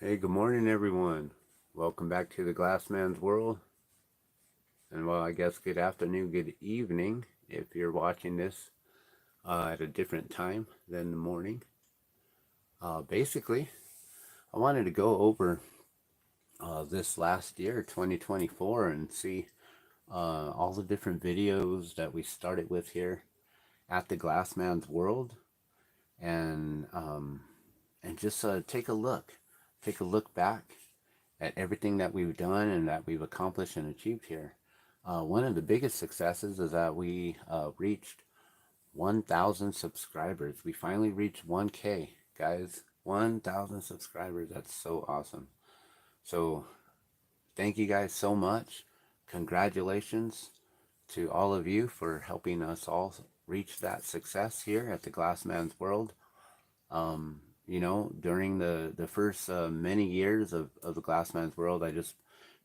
Hey, good morning, everyone. Welcome back to the Glassman's World. And well, I guess good afternoon, good evening if you're watching this at a different time than the morning. Basically, I wanted to go over this last year, 2024, and see all the different videos that we started with here at the Glassman's World, and um, and just take a look back at everything that we've done and that we've accomplished and achieved here. One of the biggest successes is that we reached 1,000 subscribers. We finally reached 1K, guys. 1,000 subscribers. That's so awesome. So, thank you guys so much. Congratulations to all of you for helping us all reach that success here at the Glassman's World. During the first many years of the Glassman's World, I just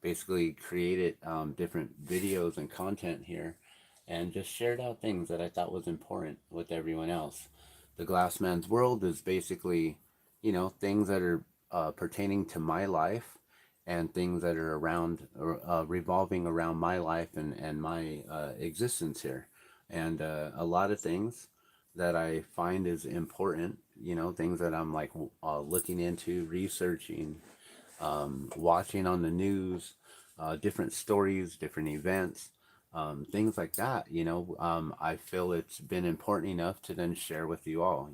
basically created different videos and content here and just shared out things that I thought was important with everyone else. The Glassman's World is basically, things that are pertaining to my life and things that are around, revolving around my life and my existence here. And a lot of things that I find is important, things that I'm like looking into, researching, watching on the news, different stories, different events, things like that. I feel it's been important enough to then share with you all.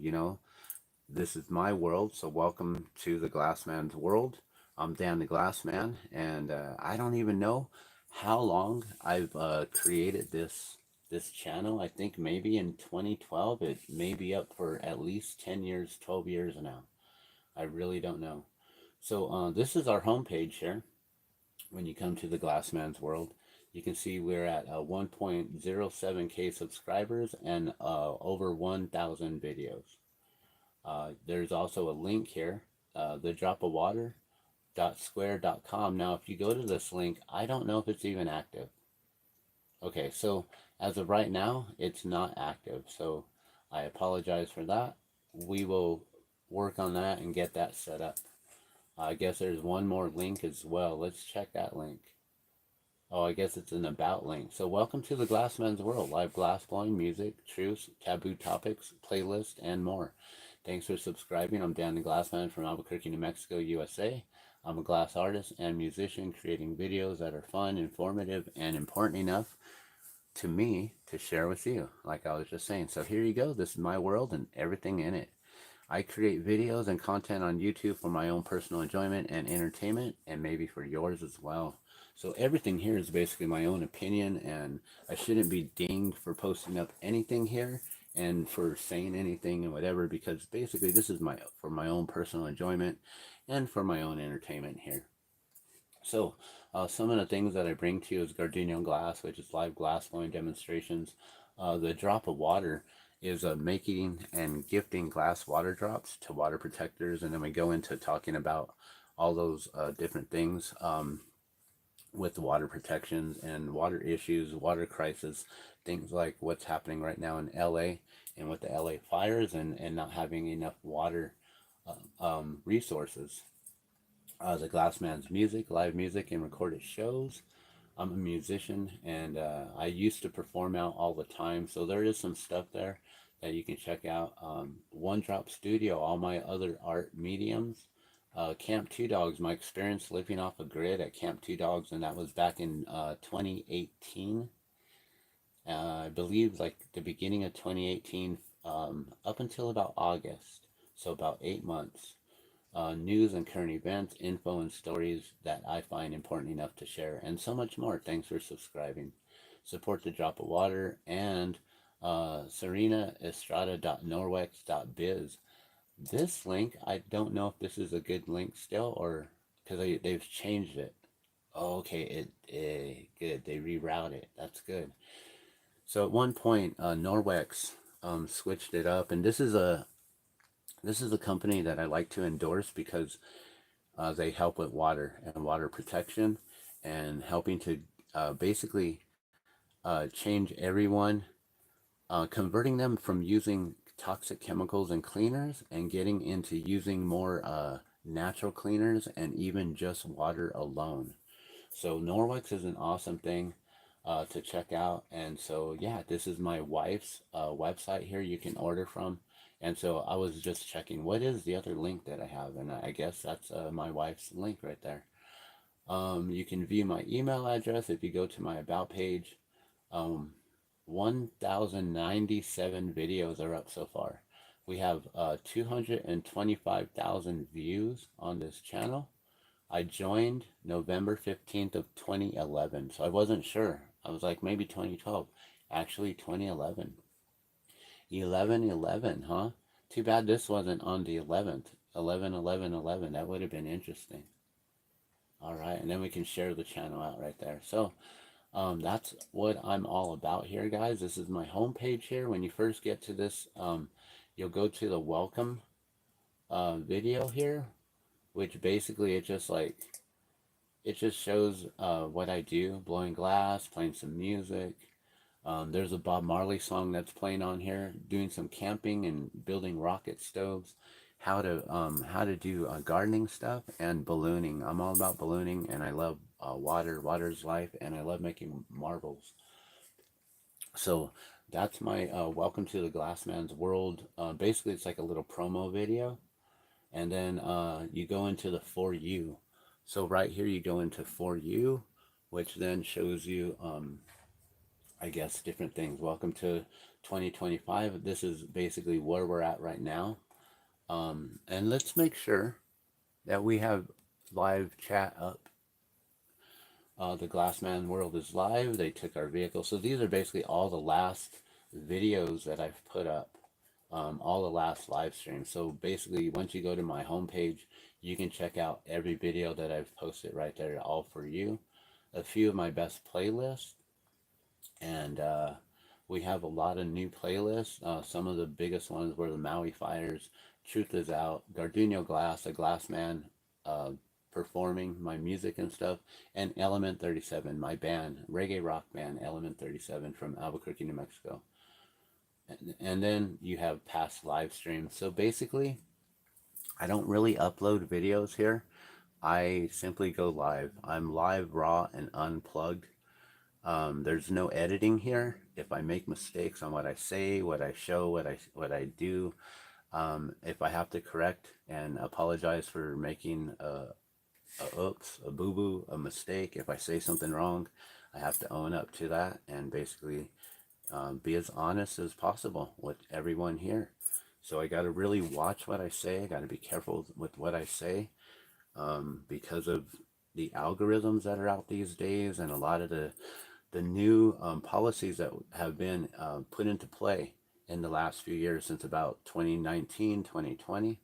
This is my world, so welcome to the Glassman's World. I'm Dan the Glassman, and I don't even know how long I've created this channel. I think maybe in 2012. It may be up for at least 10 years, 12 years now. I really don't know. So this is our homepage here. When you come to the Glassman's World, you can see we're at 1.07K subscribers and over 1,000 videos. There's also a link here, thedropofwater.square.com. Now, if you go to this link, I don't know if it's even active. Okay, so as of right now, it's not active. So I apologize for that. We will work on that and get that set up. I guess there's one more link as well. Let's check that link. Oh, I guess it's an about link. So welcome to the Glassman's World. Live glass blowing, music, truths, taboo topics, playlist, and more. Thanks for subscribing. I'm Dan the Glassman from Albuquerque, New Mexico, USA. I'm a glass artist and musician creating videos that are fun, informative, and important enough to me to share with you, like I was just saying. So here you go. This is my world and everything in it. I create videos and content on YouTube for my own personal enjoyment and entertainment, and maybe for yours as well. So everything here is basically my own opinion, and I shouldn't be dinged for posting up anything here and for saying anything and whatever, because basically this is for my own personal enjoyment and for my own entertainment here. So some of the things that I bring to you is Gardenia Glass, which is live glass blowing demonstrations. The drop of water is making and gifting glass water drops to water protectors, and then we go into talking about all those different things with water protections and water issues, water crisis, things like what's happening right now in LA and with the LA fires and not having enough water resources. The Glassman's music, live music, and recorded shows. I'm a musician and I used to perform out all the time, so there is some stuff there that you can check out. One Drop Studio, all my other art mediums. Camp Two Dogs, my experience living off a grid at Camp Two Dogs, and that was back in 2018. I believe like the beginning of 2018 up until about August, so about 8 months. News and current events, info and stories that I find important enough to share, and so much more. Thanks for subscribing. Support the Drop of Water and serenaestrada.norwex.biz. This link, I don't know if this is a good link still or because they've changed it. Oh, okay, good. They reroute it. That's good. So at one point, Norwex switched it up, and this is a company that I like to endorse because they help with water and water protection and helping to basically change everyone, converting them from using toxic chemicals and cleaners and getting into using more natural cleaners, and even just water alone. So Norwex is an awesome thing to check out. And so, yeah, this is my wife's website here you can order from. And so I was just checking, what is the other link that I have? And I guess that's my wife's link right there. You can view my email address if you go to my About page. Um, 1,097 videos are up so far. We have 225,000 views on this channel. I joined November 15th of 2011, so I wasn't sure. I was like, maybe 2012. Actually, 2011. 11/11, huh? Too bad this wasn't on the 11th. 11/11/11. That would have been interesting. All right, and then we can share the channel out right there. So that's what I'm all about here, guys. This is my homepage here. When you first get to this, you'll go to the welcome video here, which basically it just shows what I do, blowing glass, playing some music. There's a Bob Marley song that's playing on here, doing some camping and building rocket stoves, how to do gardening stuff, and ballooning. I'm all about ballooning, and I love water. Water's life, and I love making marbles. So that's my welcome to the Glassman's World. Basically, it's like a little promo video, and then you go into the For You. So right here, you go into For You, which then shows you I guess different things. Welcome to 2025. This is basically where we're at right now. And let's make sure that we have live chat up. The Glassman World is live. They took our vehicle. So these are basically all the last videos that I've put up, all the last live streams. So basically, once you go to my homepage, you can check out every video that I've posted right there, all for you. A few of my best playlists. And we have a lot of new playlists. Some of the biggest ones were the Maui Fires, Truth Is Out, Gardeno Glass, a glass man performing my music and stuff, and Element 37, my band, reggae rock band, Element 37 from Albuquerque, New Mexico. And then you have past live streams. So basically, I don't really upload videos here. I simply go live. I'm live, raw, and unplugged. There's no editing here. If I make mistakes on what I say, what I show, what I do, if I have to correct and apologize for making a oops, a boo-boo, a mistake, if I say something wrong, I have to own up to that and basically be as honest as possible with everyone here. So I got to really watch what I say. I got to be careful with what I say because of the algorithms that are out these days and a lot of the new policies that have been put into play in the last few years since about 2019, 2020,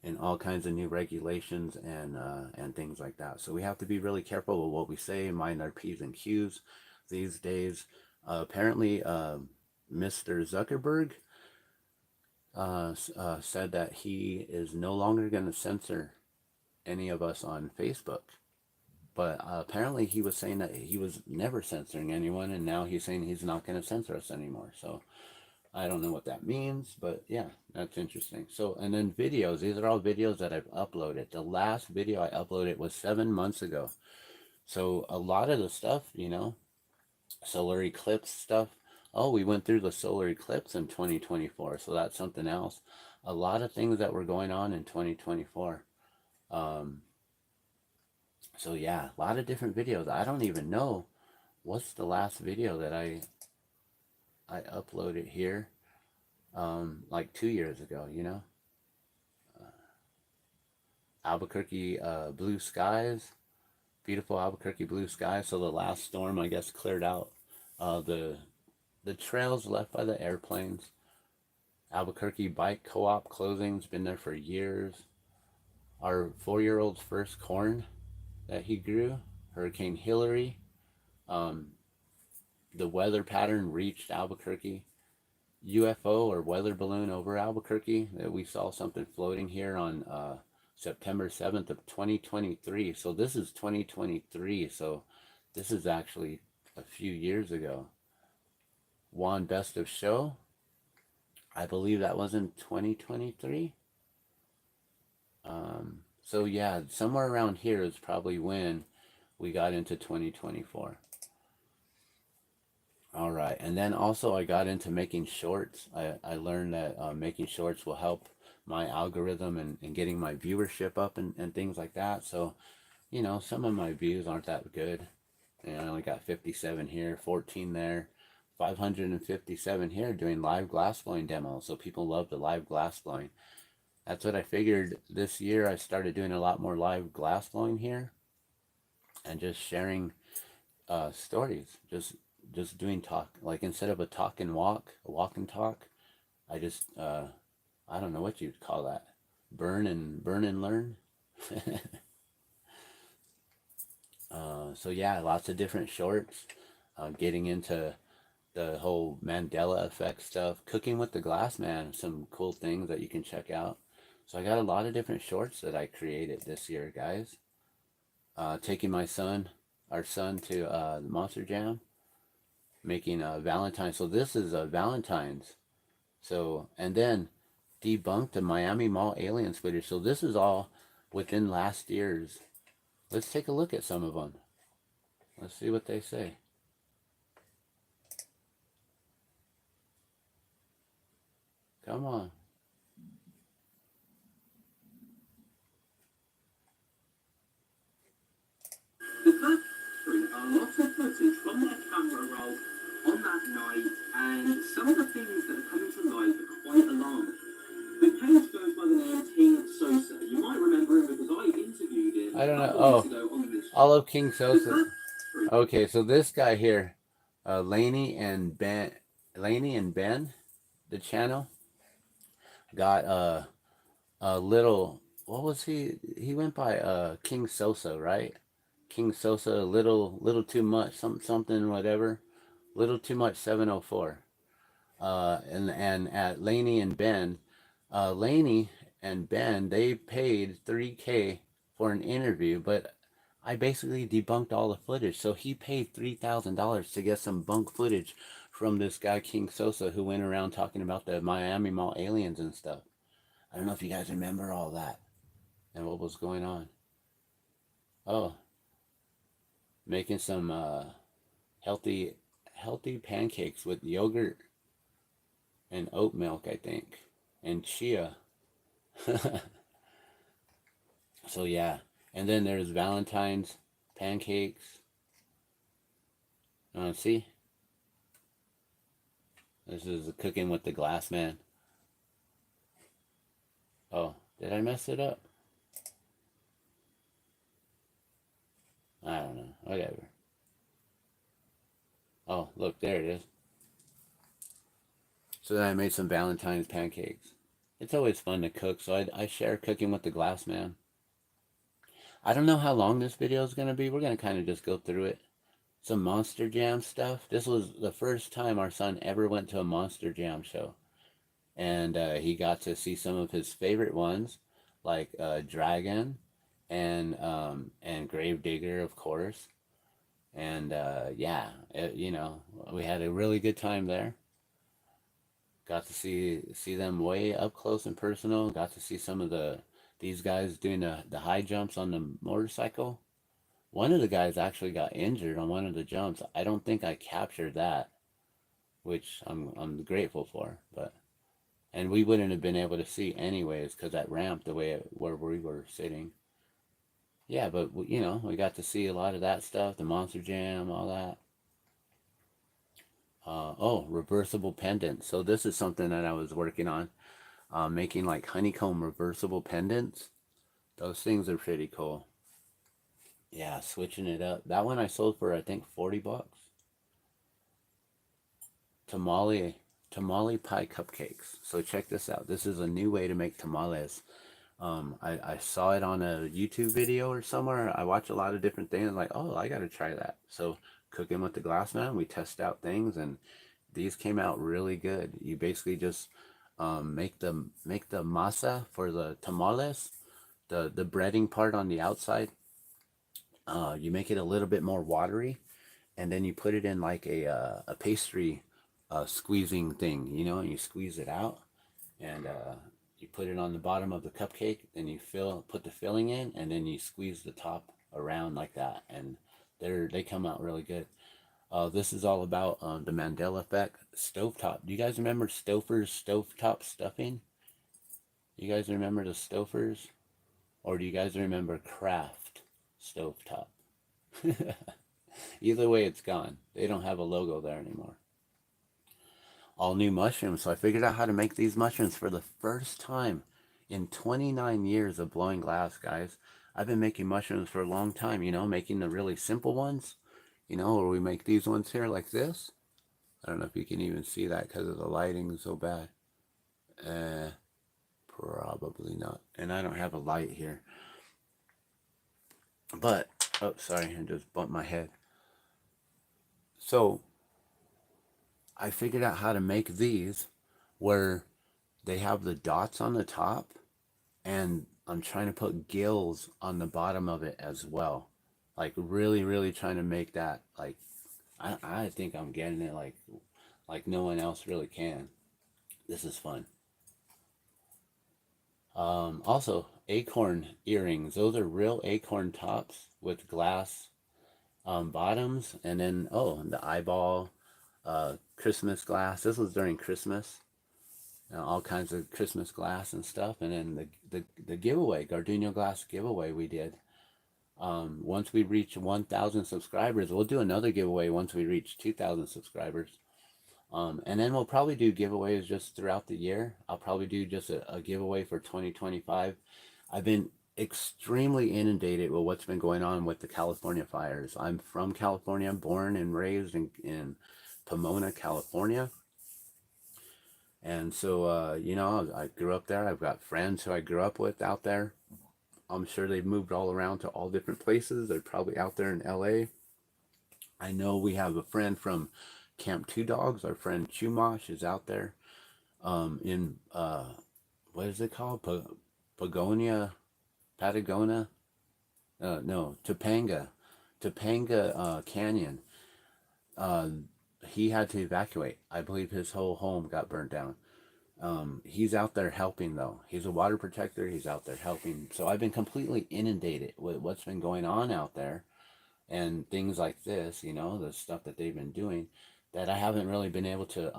and all kinds of new regulations and things like that. So we have to be really careful with what we say, mind our P's and Q's these days. Apparently, Mr. Zuckerberg said that he is no longer going to censor any of us on Facebook. But apparently he was saying that he was never censoring anyone, and now he's saying he's not going to censor us anymore. So I don't know what that means, but yeah, that's interesting. So, and then videos. These are all videos that I've uploaded. The last video I uploaded was 7 months ago. So a lot of the stuff, you know, solar eclipse stuff. Oh, we went through the solar eclipse in 2024, so that's something else. A lot of things that were going on in 2024. So yeah, a lot of different videos. I don't even know what's the last video that I uploaded here, like 2 years ago, you know. Albuquerque blue skies, beautiful Albuquerque blue skies. So the last storm, I guess, cleared out the trails left by the airplanes. Albuquerque Bike Co-op closing's been there for years. Our 4-year-old's first corn that he grew, Hurricane Hillary. The weather pattern reached Albuquerque. UFO or weather balloon over Albuquerque. We saw something floating here on September 7th of 2023. So this is 2023. So this is actually a few years ago. Juan Best of Show. I believe that was in 2023. So yeah, somewhere around here is probably when we got into 2024. All right, and then also I got into making shorts. I learned that making shorts will help my algorithm and getting my viewership up and things like that. So, you know, some of my views aren't that good. And I only got 57 here, 14 there, 557 here doing live glass blowing demos. So people love the live glass blowing. That's what I figured this year. I started doing a lot more live glass blowing here and just sharing stories, just doing talk. Like instead of a talk and walk, a walk and talk, I just I don't know what you'd call that. Burn and learn. So yeah, lots of different shorts. Getting into the whole Mandela effect stuff. Cooking with the Glass Man, some cool things that you can check out. So I got a lot of different shorts that I created this year, guys. Taking our son to the Monster Jam, making a Valentine's. So this is a Valentine's. So, and then debunked the Miami Mall aliens footage. So this is all within last year's. Let's take a look at some of them. Let's see what they say. Come on. The first three are lots of footage from their camera roll on that night, and some of the things that are coming to light are quite alarming. The page goes by the name King Sosa. You might remember him because I interviewed him I don't a know. couple of weeks Oh, ago on this all channel. of King The Sosa. first three. Okay, so this guy here, Laney and Ben, the channel, got a little. What was he? He went by King Sosa, right? King Sosa, little too much, something whatever, little too much 704. And at Laney and Ben, Laney and Ben, they paid 3K for an interview, but I basically debunked all the footage. So he paid $3,000 to get some bunk footage from this guy King Sosa who went around talking about the Miami Mall aliens and stuff. I don't know if you guys remember all that and what was going on. Oh, making some healthy pancakes with yogurt and oat milk, I think, and chia. So yeah, and then there's Valentine's pancakes. See, this is cooking with the glass man. Oh, did I mess it up? I don't know. Whatever. Oh, look, there it is. So then I made some Valentine's pancakes. It's always fun to cook, so I share cooking with the glass man. I don't know how long this video is going to be. We're going to kind of just go through it. Some Monster Jam stuff. This was the first time our son ever went to a Monster Jam show. And he got to see some of his favorite ones, like Dragon and Gravedigger, of course. And yeah, you know, we had a really good time there. Got to see them way up close and personal. Got to see some of these guys doing the high jumps on the motorcycle. One of the guys actually got injured on one of the jumps. I don't think I captured that, which I'm grateful for. But and we wouldn't have been able to see anyways because that ramp the way where we were sitting. Yeah, but you know we got to see a lot of that stuff, the Monster Jam, all that. Oh, reversible pendants. So this is something that I was working on, making like honeycomb reversible pendants. Those things are pretty cool. Yeah, switching it up. That one I sold for I think $40. Tamale pie cupcakes. So check this out. This is a new way to make tamales. I saw it on a YouTube video or somewhere. I watch a lot of different things. Like, oh, I got to try that. So cooking with the glass man, we test out things, and these came out really good. You basically just make the masa for the tamales, the breading part on the outside. You make it a little bit more watery, and then you put it in like a pastry squeezing thing, you know, and you squeeze it out, and You put it on the bottom of the cupcake, then you put the filling in, and then you squeeze the top around like that, and they come out really good. This is all about the Mandela effect. Stovetop. Do you guys remember Stouffer's stovetop stuffing? You guys remember the Stouffer's? Or do you guys remember Kraft stovetop? Either way, it's gone. They don't have a logo there anymore. All new mushrooms. So I figured out how to make these mushrooms for the first time in 29 years of blowing glass, guys. I've been making mushrooms for a long time, you know, making the really simple ones, you know, or we make these ones here like this. I don't know if you can even see that because of the lighting so bad. Probably not. And I don't have a light here. But, oh, sorry, I just bumped my head. So, I figured out how to make these where they have the dots on the top, and I'm trying to put gills on the bottom of it as well. Like, really, really trying to make that, like, I think I'm getting it like no one else really can. This is fun. Also, acorn earrings. Those are real acorn tops with glass bottoms, and then the eyeball Christmas glass. This was during Christmas. All kinds of Christmas glass and stuff, and then the giveaway, Gardenia glass giveaway we did. Once we reach 1,000 subscribers, we'll do another giveaway once we reach 2,000 subscribers. And then we'll probably do giveaways just throughout the year. I'll probably do just a giveaway for 2025. I've been extremely inundated with what's been going on with the California fires. I'm from California, born and raised in Pomona, California. And so, you know, I grew up there. I've got friends who I grew up with out there. I'm sure they've moved all around to all different places. They're probably out there in LA. I know we have a friend from Camp Two Dogs. Our friend Chumash is out there in, what is it called? Patagonia? No, Topanga Canyon. He had to evacuate. I believe his whole home got burnt down. He's out there helping though. He's a water protector. He's out there helping. So I've been completely inundated with what's been going on out there and things like this, you know, the stuff that they've been doing, that I haven't really been able to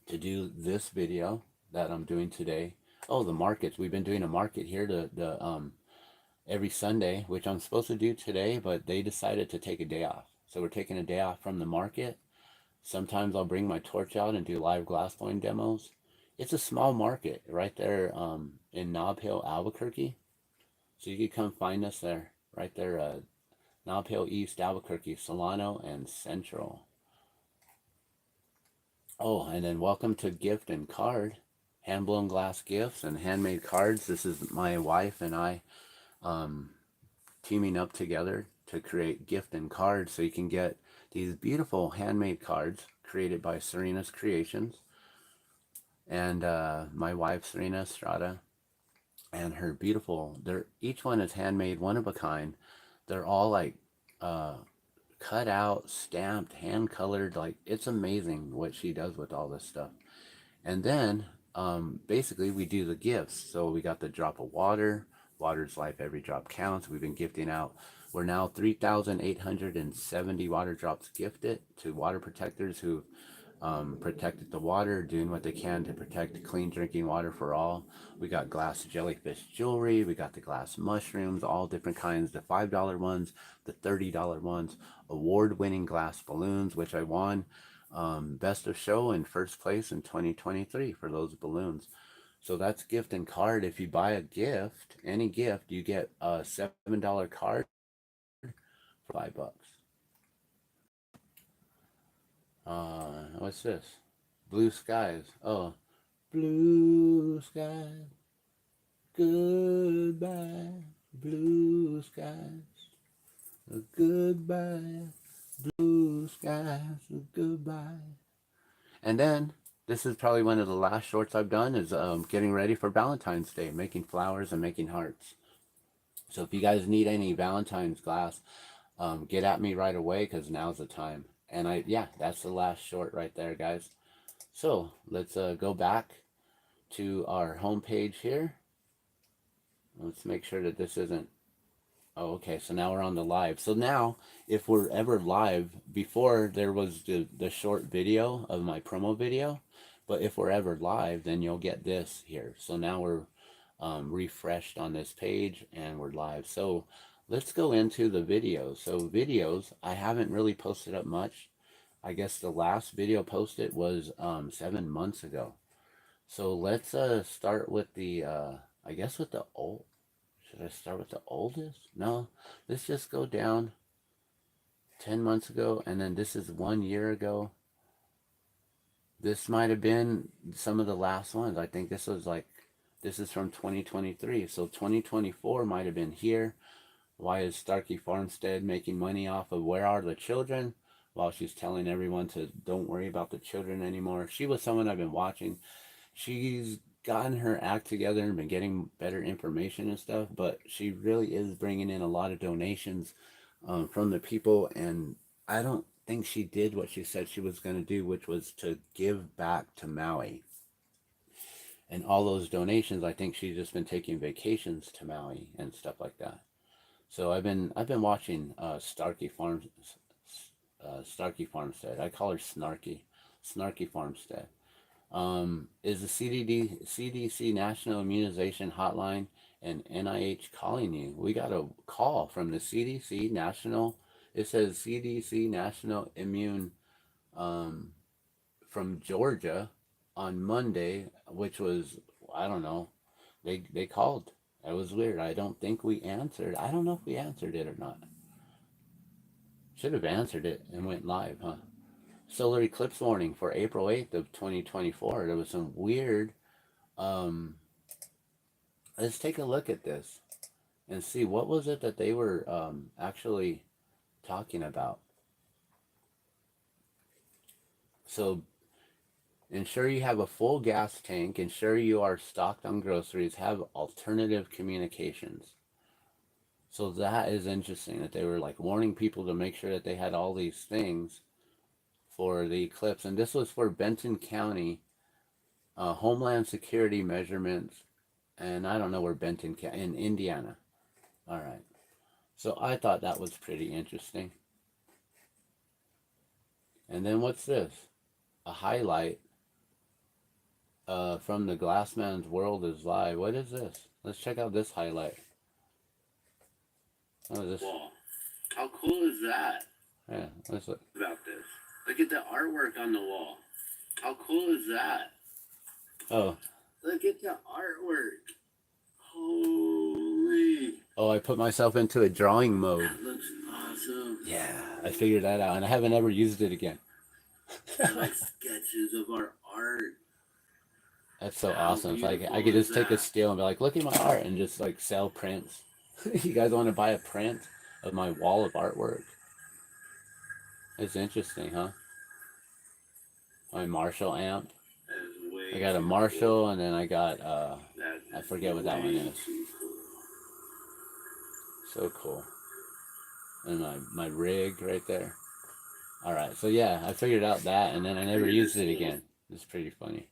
do this video that I'm doing today. Oh, the markets. We've been doing a market here every Sunday, which I'm supposed to do today, but they decided to take a day off. So we're taking a day off from the market. Sometimes I'll bring my torch out and do live glassblowing demos. It's a small market right there in Nob Hill, Albuquerque. So you can come find us there, right there, Nob Hill East, Albuquerque, Solano, and Central. Oh, and then welcome to Gift and Card. Hand-blown glass gifts and handmade cards. This is my wife and I teaming up together to create gift and cards, so you can get these beautiful handmade cards created by Serena's Creations and my wife Serena Estrada, and her beautiful, each one is handmade, one of a kind. They're all like cut out, stamped, hand colored. Like, it's amazing what she does with all this stuff. And then basically we do the gifts. So we got the drop of water. Water's life, every drop counts. We've been gifting out. We're now 3,870 water drops gifted to water protectors who protected the water, doing what they can to protect clean drinking water for all. We got glass jellyfish jewelry. We got the glass mushrooms, all different kinds, the $5 ones, the $30 ones, award-winning glass balloons, which I won best of show in first place in 2023 for those balloons. So that's gift and card. If you buy a gift, any gift, you get a $7 card for $5. What's this? Blue skies. Oh, blue skies. Goodbye, blue skies. Goodbye, blue skies. Goodbye. And then this is probably one of the last shorts I've done, is getting ready for Valentine's Day, making flowers and making hearts. So if you guys need any Valentine's glass, get at me right away, because now's the time. And yeah, that's the last short right there, guys. So let's go back to our home page here. Let's make sure that this isn't. Oh, okay. So now we're on the live. So now, if we're ever live, before there was the short video of my promo video, but if we're ever live, then you'll get this here. So now we're refreshed on this page and we're live. So let's go into the videos. So videos, I haven't really posted up much. I guess the last video posted was 7 months ago. So let's start with the I guess with the old. Should I start with the oldest? No, let's just go down 10 months ago, and then this is 1 year ago. This might have been some of the last ones. I think this was like, this is from 2023. So 2024 might have been here. Why is Starkey Farmstead making money off of Where Are the Children? While she's telling everyone to don't worry about the children anymore. She was someone I've been watching. She's gotten her act together and been getting better information and stuff, but she really is bringing in a lot of donations from the people, and I don't think she did what she said she was going to do, which was to give back to Maui. And all those donations, I think she's just been taking vacations to Maui and stuff like that. So I've been watching Starkey Farmstead. I call her Snarky Farmstead. Is the CDC National Immunization Hotline and NIH calling you? We got a call from the CDC National. It says CDC National Immune from Georgia on Monday, which was, I don't know. They called. That was weird. I don't think we answered. I don't know if we answered it or not. Should have answered it and went live, huh? Solar eclipse warning for April 8th of 2024. There was some weird, let's take a look at this and see what was it that they were actually talking about. So ensure you have a full gas tank, ensure you are stocked on groceries, have alternative communications. So that is interesting that they were like warning people to make sure that they had all these things for the eclipse. And this was for Benton County, Homeland Security measurements, and I don't know where Benton County, in Indiana. All right. So I thought that was pretty interesting. And then what's this? A highlight from The Glassman's World is live. What is this? Let's check out this highlight. What is this? Wall. How cool is that? Yeah, let's look. About this. Look at the artwork on the wall. How cool is that? Oh. Look at the artwork. Holy. Oh, I put myself into a drawing mode. That looks awesome. Yeah, I figured that out, and I haven't ever used it again. Like sketches of our art. That's so awesome. So I could just take a still and be like, look at my art, and just like sell prints. You guys want to buy a print of my wall of artwork? It's interesting, huh? My Marshall amp. I got a Marshall, and then I got, I forget what that one is. So cool. And my rig right there. Alright, so yeah, I figured out that, and then I never used it again. It's pretty funny.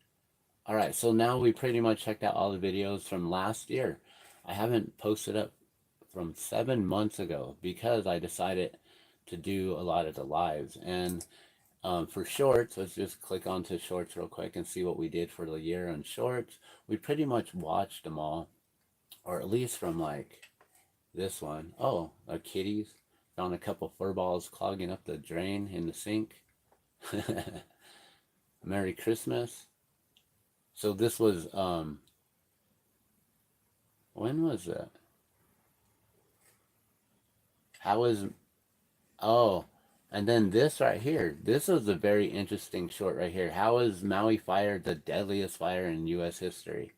Alright, so now we pretty much checked out all the videos from last year. I haven't posted up from 7 months ago because I decided to do a lot of the lives. And for shorts, let's just click onto shorts real quick and see what we did for the year on shorts. We pretty much watched them all, or at least from like this one. Oh, kitties. Found a couple fur balls clogging up the drain in the sink. Merry Christmas. So this was, when was that? How is, oh, and then this right here. This was a very interesting short right here. How is Maui fire the deadliest fire in U.S. history?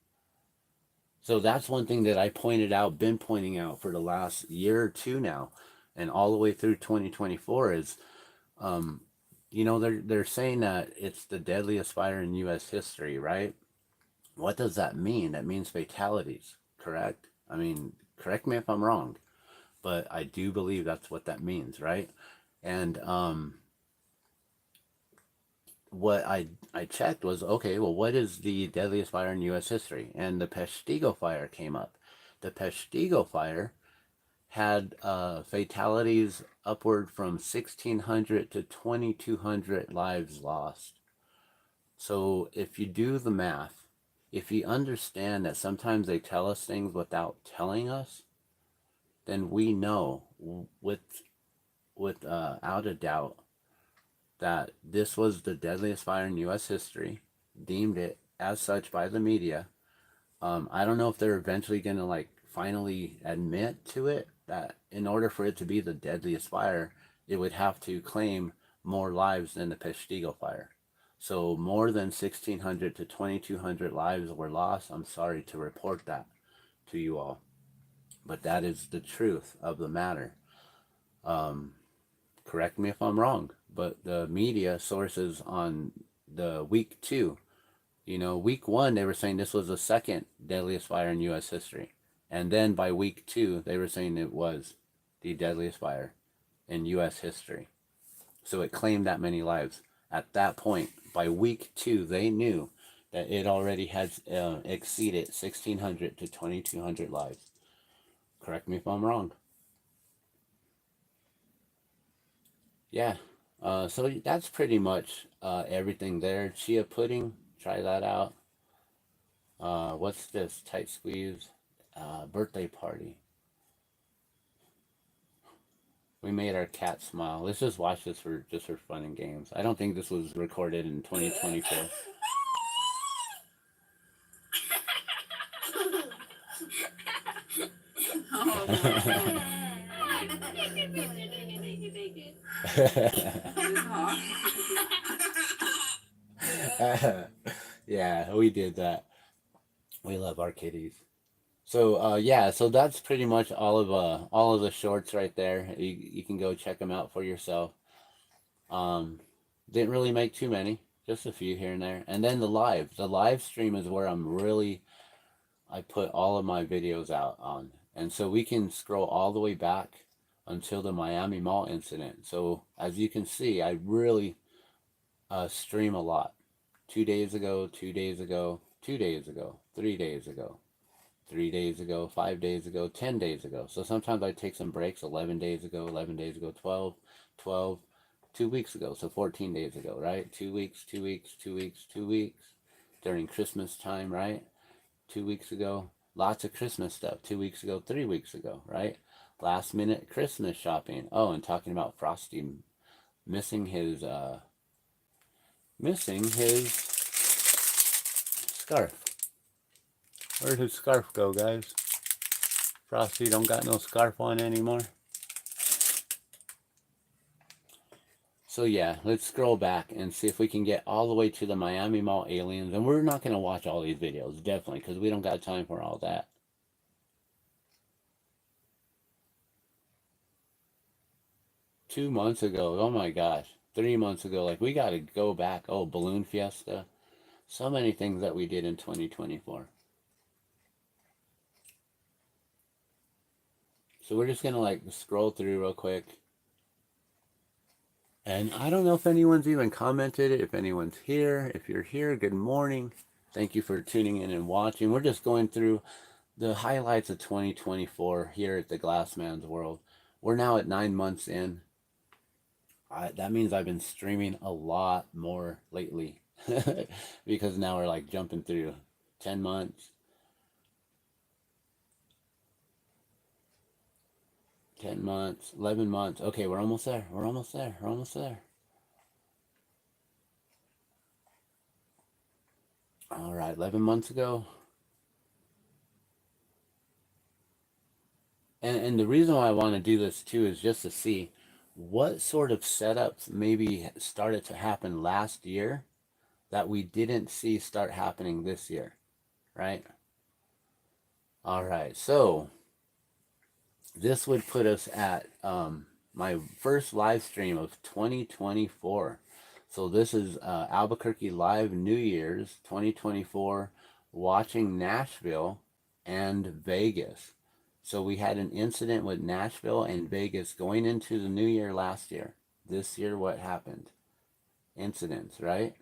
So that's one thing that I been pointing out for the last year or two now, and all the way through 2024 is, you know, they're saying that it's the deadliest fire in U.S. history, right? What does that mean? That means fatalities, correct? I mean, correct me if I'm wrong, but I do believe that's what that means, right? And what I checked was, okay, well, what is the deadliest fire in U.S. history? And the Peshtigo fire came up. The Peshtigo fire had fatalities upward from 1,600 to 2,200 lives lost. So if you do the math, if you understand that sometimes they tell us things without telling us, then we know without a doubt that this was the deadliest fire in U.S. history, deemed it as such by the media. I don't know if they're eventually going to like finally admit to it that in order for it to be the deadliest fire, it would have to claim more lives than the Peshtigo fire. So more than 1,600 to 2,200 lives were lost. I'm sorry to report that to you all, but that is the truth of the matter. Um, Correct me if I'm wrong, but the media sources on the week 2, week 1, they were saying this was the second deadliest fire in U.S. history. And then by week 2, they were saying it was the deadliest fire in U.S. history. So it claimed that many lives. At that point, by week 2, they knew that it already had exceeded 1,600 to 2,200 lives. Correct me if I'm wrong. Yeah. So that's pretty much everything there. Chia pudding, try that out. What's this? Tight squeeze. Birthday party. We made our cat smile. Let's just watch this for fun and games. I don't think this was recorded in 2024. Yeah, we did that. We love our kitties. So yeah, so that's pretty much all of the shorts right there. You can go check them out for yourself. Um, didn't really make too many, just a few here and there. And then the live stream is where I put all of my videos out on. And so we can scroll all the way back until the Miami Mall incident. So as you can see, I really stream a lot. 2 days ago, 2 days ago, 2 days ago, 3 days ago, 3 days ago, 5 days ago, 10 days ago. So sometimes I take some breaks. 11 days ago, 11 days ago, 12, 12, 2 weeks ago. So 14 days ago, right? 2 weeks, 2 weeks, 2 weeks, 2 weeks during Christmas time, right? 2 weeks ago, lots of Christmas stuff. 2 weeks ago, 3 weeks ago, right? Last minute Christmas shopping. Oh, and talking about Frosty missing his scarf. Where'd his scarf go, guys? Frosty don't got no scarf on anymore. So yeah, let's scroll back and see if we can get all the way to the Miami Mall aliens. And we're not going to watch all these videos, definitely, because we don't got time for all that. Two months ago, oh my gosh, 3 months ago, like we got to go back. Oh, Balloon Fiesta. So many things that we did in 2024. So we're just going to like scroll through real quick. And I don't know if anyone's even commented it, if anyone's here. If you're here, good morning. Thank you for tuning in and watching. We're just going through the highlights of 2024 here at the Glassman's World. We're now at 9 months in. That means I've been streaming a lot more lately because now we're like jumping through 10 months. 10 months, 11 months. Okay, we're almost there. We're almost there. We're almost there. All right, 11 months ago. And the reason why I want to do this too is just to see what sort of setups maybe started to happen last year that we didn't see start happening this year, right? All right, so this would put us at my first live stream of 2024. So this is Albuquerque Live New Year's 2024, watching Nashville and Vegas. So we had an incident with Nashville and Vegas going into the new year last year. This year, what happened? Incidents, right?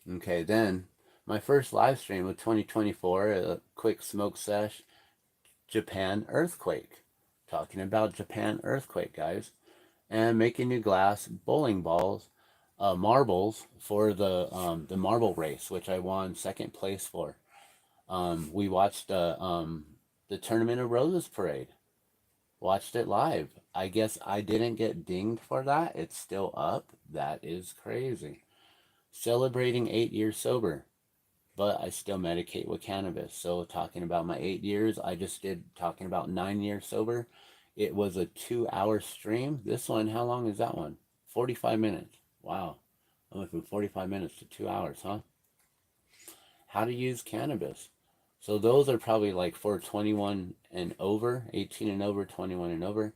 Okay, then my first live stream of 2024, a quick smoke sesh, Japan earthquake. Talking about Japan earthquake, guys. And making new glass bowling balls, marbles for the marble race, which I won second place for. We watched the Tournament of Roses parade. Watched it live. I guess I didn't get dinged for that. It's still up. That is crazy. Celebrating 8 years sober, but I still medicate with cannabis. So talking about my 8 years, I just did talking about 9 years sober. It was a 2 hour stream. This one, how long is that one? 45 minutes. Wow. I went from 45 minutes to 2 hours, huh? How to use cannabis. So those are probably like for 21 and over, 18 and over, 21 and over.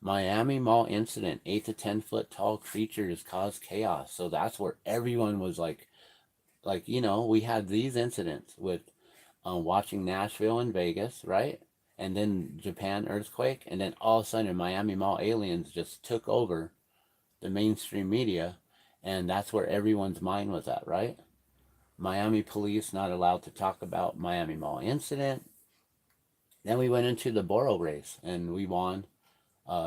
Miami Mall incident, 8 to 10 foot tall creatures caused chaos. So that's where everyone was like, we had these incidents with watching Nashville and Vegas, right? And then Japan earthquake, and then all of a sudden Miami Mall aliens just took over the mainstream media, and that's where everyone's mind was at, right? Miami police not allowed to talk about Miami Mall incident. Then we went into the Borough race, and we won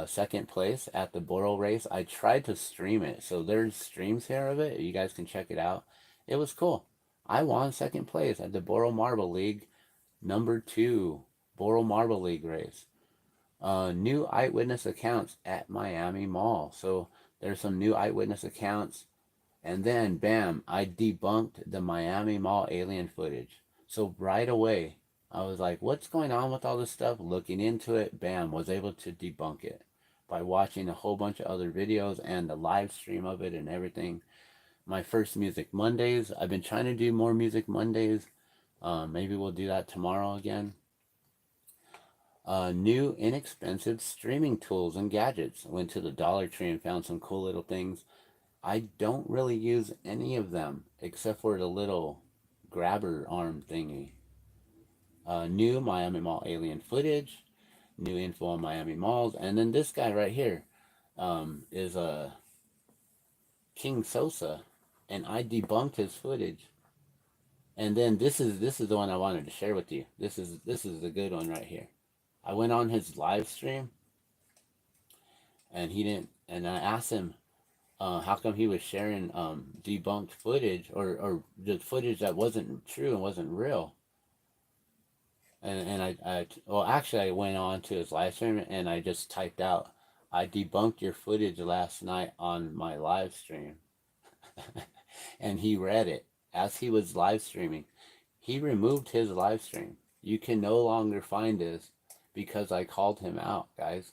second place at the Borough race. I tried to stream it, so there's streams here of it. You guys can check it out. It was cool. I won second place at the Borough Marble League, number 2 Borough Marble League race. New eyewitness accounts at Miami Mall. So there's some new eyewitness accounts. And then, bam, I debunked the Miami Mall alien footage. So right away, I was like, what's going on with all this stuff? Looking into it, bam, was able to debunk it by watching a whole bunch of other videos and the live stream of it and everything. My first Music Mondays. I've been trying to do more Music Mondays. Maybe we'll do that tomorrow again. New inexpensive streaming tools and gadgets. Went to the Dollar Tree and found some cool little things. I don't really use any of them except for the little grabber arm thingy. New Miami Mall alien footage, new info on Miami Malls, and then this guy right here is King Sosa, and I debunked his footage. And then this is the one I wanted to share with you. This is the good one right here. I went on his live stream, and he didn't. And I asked him, how come he was sharing debunked footage or the footage that wasn't true and wasn't real. And I went on to his live stream and I just typed out, I debunked your footage last night on my live stream. And he read it as he was live streaming. He removed his live stream. You can no longer find this because I called him out, guys.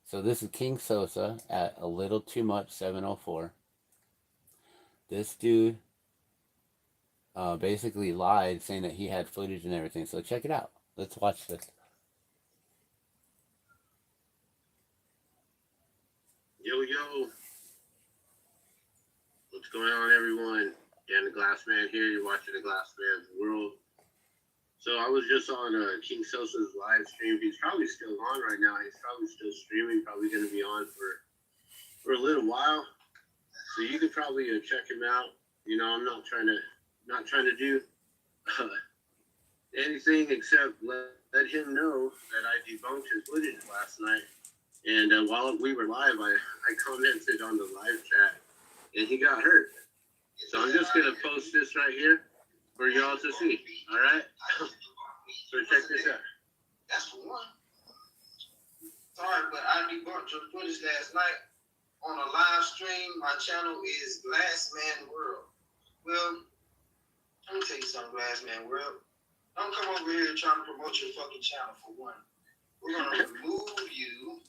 So this is King Sosa at a little too much 704. This dude basically lied, saying that he had footage and everything. So check it out. Let's watch this. Yo, what's going on, everyone? Dan the Glass Man here. You're watching the Glass Man's World. So I was just on King Sosa's live stream. He's probably still on right now. He's probably still streaming. Probably going to be on for a little while. So you could probably check him out. You know, I'm not trying to do anything except let him know that I debunked his footage last night. And while we were live, I commented on the live chat, and he got hurt. So I'm just gonna post this right here for y'all to see. All right. So check this out. That's for one. Sorry, but I debunked your footage last night on a live stream. My channel is Glassman World. Well, let me tell you something, Glassman World. Don't come over here trying to promote your fucking channel for one. We're gonna remove you.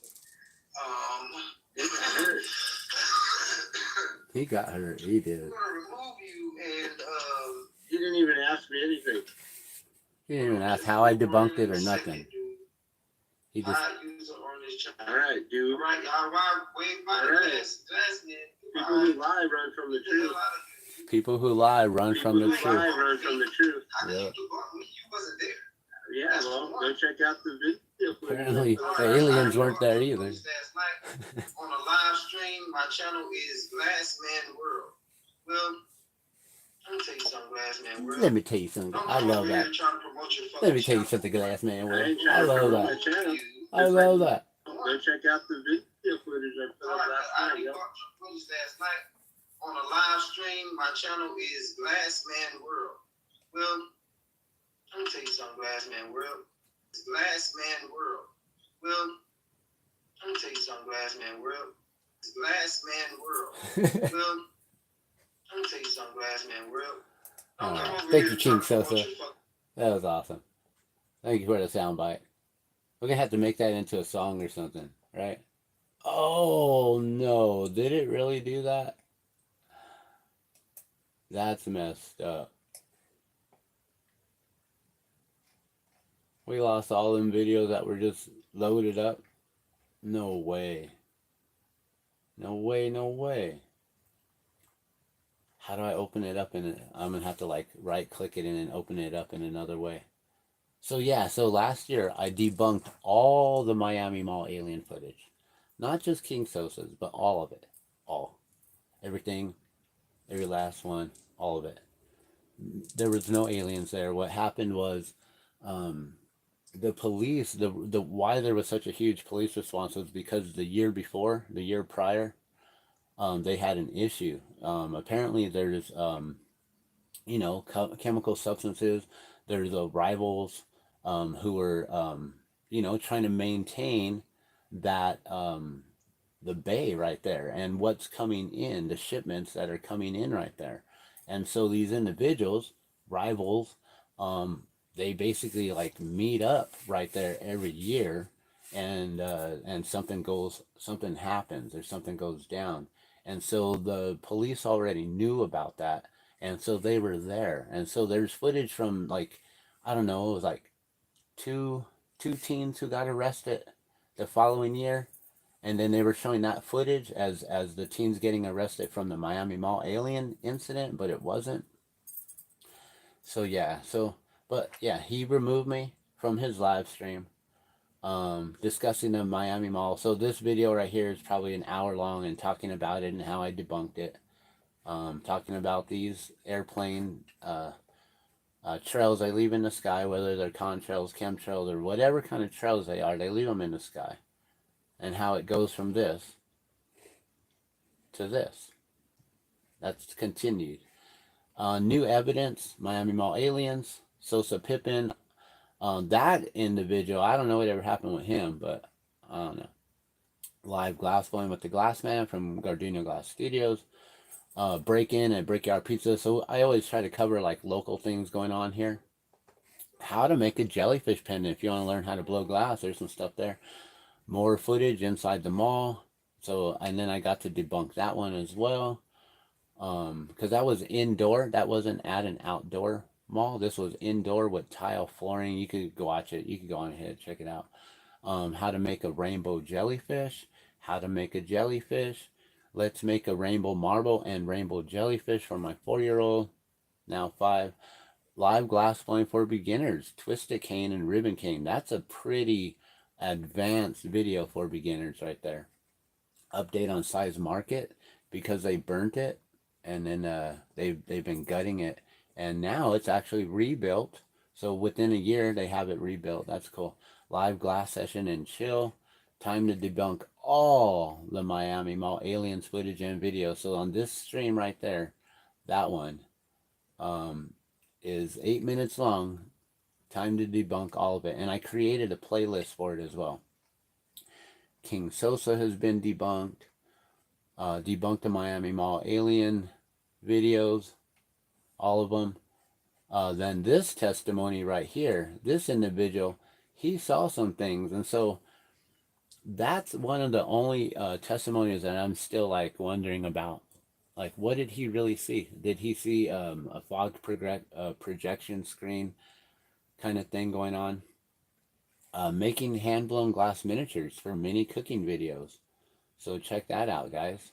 He got hurt. He did. We're gonna remove you, and He didn't even ask me anything. He didn't even ask how I debunked it or nothing. He just. All right, dude. All right, y'all. Wave by the Glassman. People who lie run from the truth. People who lie run from the People who lie truth. run from the truth. Yeah. You wasn't there. Yeah, well, go check out the video. Apparently, the aliens weren't there either. Last night on a live stream, my channel is Glassman World. Well, let me tell you something, Glassman World. Let me tell you something. Don't I come love over that. here trying to promote your Let fucking me tell you channel. something, Glass Man I World. ain't I trying to love promote that. my channel. I love that. Go check out the video footage I put up Alright, last I night. Yo. debunked your footage last night on a live stream. My channel is Glassman World. Well, let me tell you something, Glassman World. It's Glassman World. Well, let me tell you something, Glassman World. It's Glassman World. Well, let me tell you something, Glassman World. Don't come over Thank here you, trying King to promote Sosa. your fucking. That was awesome. Thank you for the soundbite. We're gonna have to make that into a song or something, right? Oh no, did it really do that? That's messed up. We lost all them videos that were just loaded up. No way. No way, no way. How do I open it up in it? I'm gonna have to like right click it and then open it up in another way. So yeah, so last year I debunked all the Miami Mall alien footage. Not just King Sosa's, but all of it. All. Everything, every last one, all of it. There was no aliens there. What happened was the police, the why there was such a huge police response was because the year before, the year prior, they had an issue. Apparently there's chemical substances. There's rivals who were trying to maintain that the bay right there and what's coming in, the shipments that are coming in right there. And so these individuals, rivals, they basically like meet up right there every year, and something happens or something goes down. And so the police already knew about that, and so they were there. And so there's footage from like, I don't know, it was like two teens who got arrested the following year, and then they were showing that footage as the teens getting arrested from the Miami Mall alien incident, but it wasn't. So yeah, but yeah, he removed me from his live stream discussing the Miami Mall. So this video right here is probably an hour long and talking about it and how I debunked it. Talking about these airplane trails they leave in the sky, whether they're contrails, chemtrails, or whatever kind of trails they are, they leave them in the sky. And how it goes from this to this. That's continued. New evidence, Miami Mall aliens, Sosa Pippin. That individual, I don't know what ever happened with him, but I don't know. Live glass blowing with the Glass Man from Gardena Glass Studios. Break in at Brickyard Pizza. So I always try to cover like local things going on here. How to make a jellyfish pendant. If you want to learn how to blow glass, there's some stuff there. More footage inside the mall. So, and then I got to debunk that one as well. Because that was indoor. That wasn't at an outdoor mall. This was indoor with tile flooring. You could go watch it. You could go on ahead, check it out. How to make a rainbow jellyfish. How to make a jellyfish. Let's make a rainbow marble and rainbow jellyfish for my 4-year-old, now 5. Live glass blowing for beginners. Twisted cane and ribbon cane. That's a pretty advanced video for beginners right there. Update on size market because they burnt it, and then they've been gutting it, and now it's actually rebuilt. So within a year they have it rebuilt. That's cool. Live glass session and chill. Time to debunk all the Miami Mall aliens footage and video. So on this stream right there, that one is 8 minutes long. Time to debunk all of it. And I created a playlist for it as well. King Sosa has been debunked. Debunked the Miami Mall alien videos. All of them. Then this testimony right here, this individual, he saw some things. And so that's one of the only testimonies that I'm still like wondering about. Like, what did he really see? Did he see a fog projection screen kind of thing going on? Making hand-blown glass miniatures for mini cooking videos. So check that out, guys.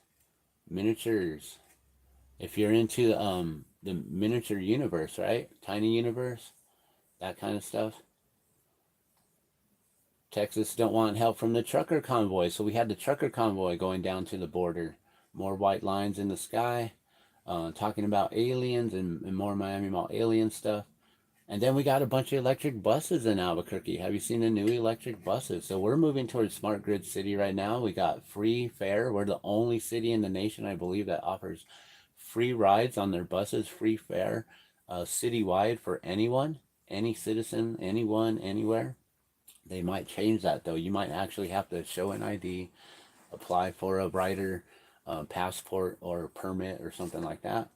Miniatures. If you're into the miniature universe, right? Tiny universe, that kind of stuff. Texas don't want help from the trucker convoy, so we had the trucker convoy going down to the border. More white lines in the sky. talking about aliens and more Miami Mall alien stuff. And then we got a bunch of electric buses in Albuquerque. Have you seen the new electric buses? So we're moving towards smart grid city right now. We got free fare. We're the only city in the nation, I believe, that offers free rides on their buses, free fare, citywide for anyone, any citizen, anyone, anywhere. They might change that though. You might actually have to show an ID, apply for a rider passport or permit or something like that.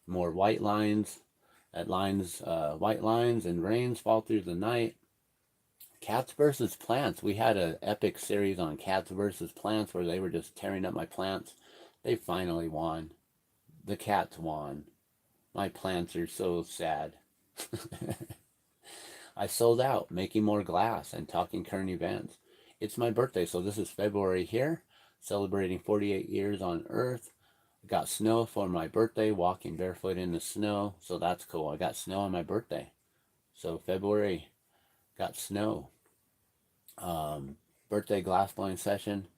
More white lines. That lines, white lines and rains fall through the night. Cats versus plants. We had an epic series on cats versus plants where they were just tearing up my plants. They finally won. The cats won. My plants are so sad. I sold out, making more glass and talking current events. It's my birthday, so this is February here, celebrating 48 years on Earth. Got snow for my birthday, walking barefoot in the snow, so that's cool. I got snow on my birthday. So February, got snow. Birthday glass blowing session.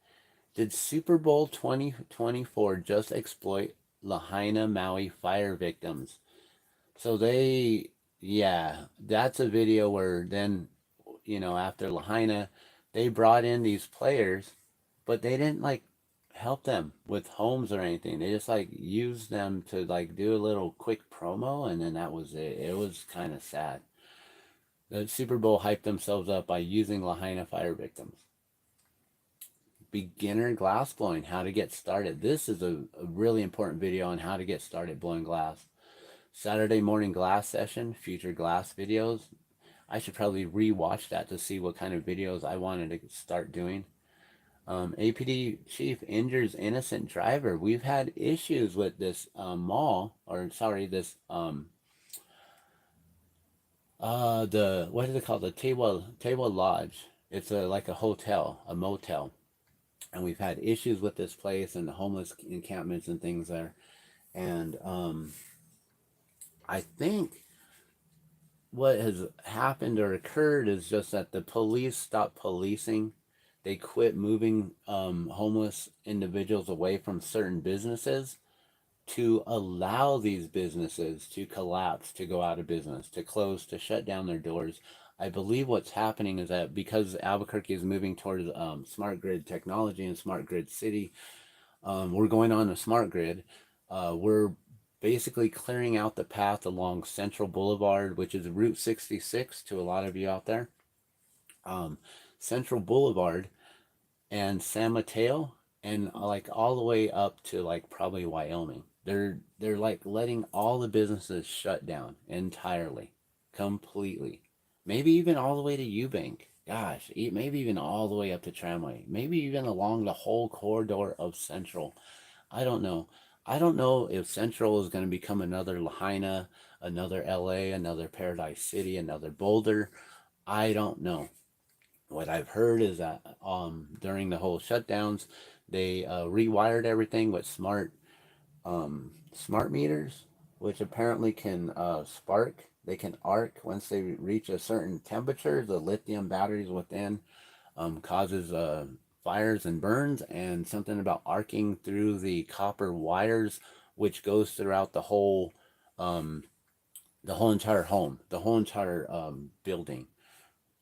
Did Super Bowl 2024 just exploit Lahaina, Maui fire victims? So yeah, that's a video where then, after Lahaina, they brought in these players, but they didn't like help them with homes or anything. They just like used them to like do a little quick promo, and then that was it. It was kind of sad. The Super Bowl hyped themselves up by using Lahaina fire victims. Beginner glass blowing, how to get started. This is a really important video on how to get started blowing glass. Saturday morning glass session, future glass videos. I should probably re-watch that to see what kind of videos I wanted to start doing. APD chief injures innocent driver. We've had issues with this mall, or sorry, this the what is it called? The Table Lodge. It's like a hotel, a motel, and we've had issues with this place and the homeless encampments and things there. And I think what has happened or occurred is just that the police stopped policing. They quit moving homeless individuals away from certain businesses to allow these businesses to collapse, to go out of business, to close, to shut down their doors. I believe what's happening is that because Albuquerque is moving towards smart grid technology and smart grid city, we're going on a smart grid. We're basically clearing out the path along Central Boulevard, which is Route 66 to a lot of you out there. Central Boulevard and San Mateo, and like all the way up to like probably Wyoming. They're like letting all the businesses shut down entirely, completely. Maybe even all the way to Eubank. Gosh, maybe even all the way up to Tramway. Maybe even along the whole corridor of Central. I don't know. I don't know if Central is going to become another Lahaina, another LA, another Paradise City, another Boulder. I don't know. What I've heard is that during the whole shutdowns, they rewired everything with smart meters, which apparently can spark. They can arc once they reach a certain temperature. The lithium batteries within causes fires and burns, and something about arcing through the copper wires, which goes throughout the whole entire home, the whole entire building.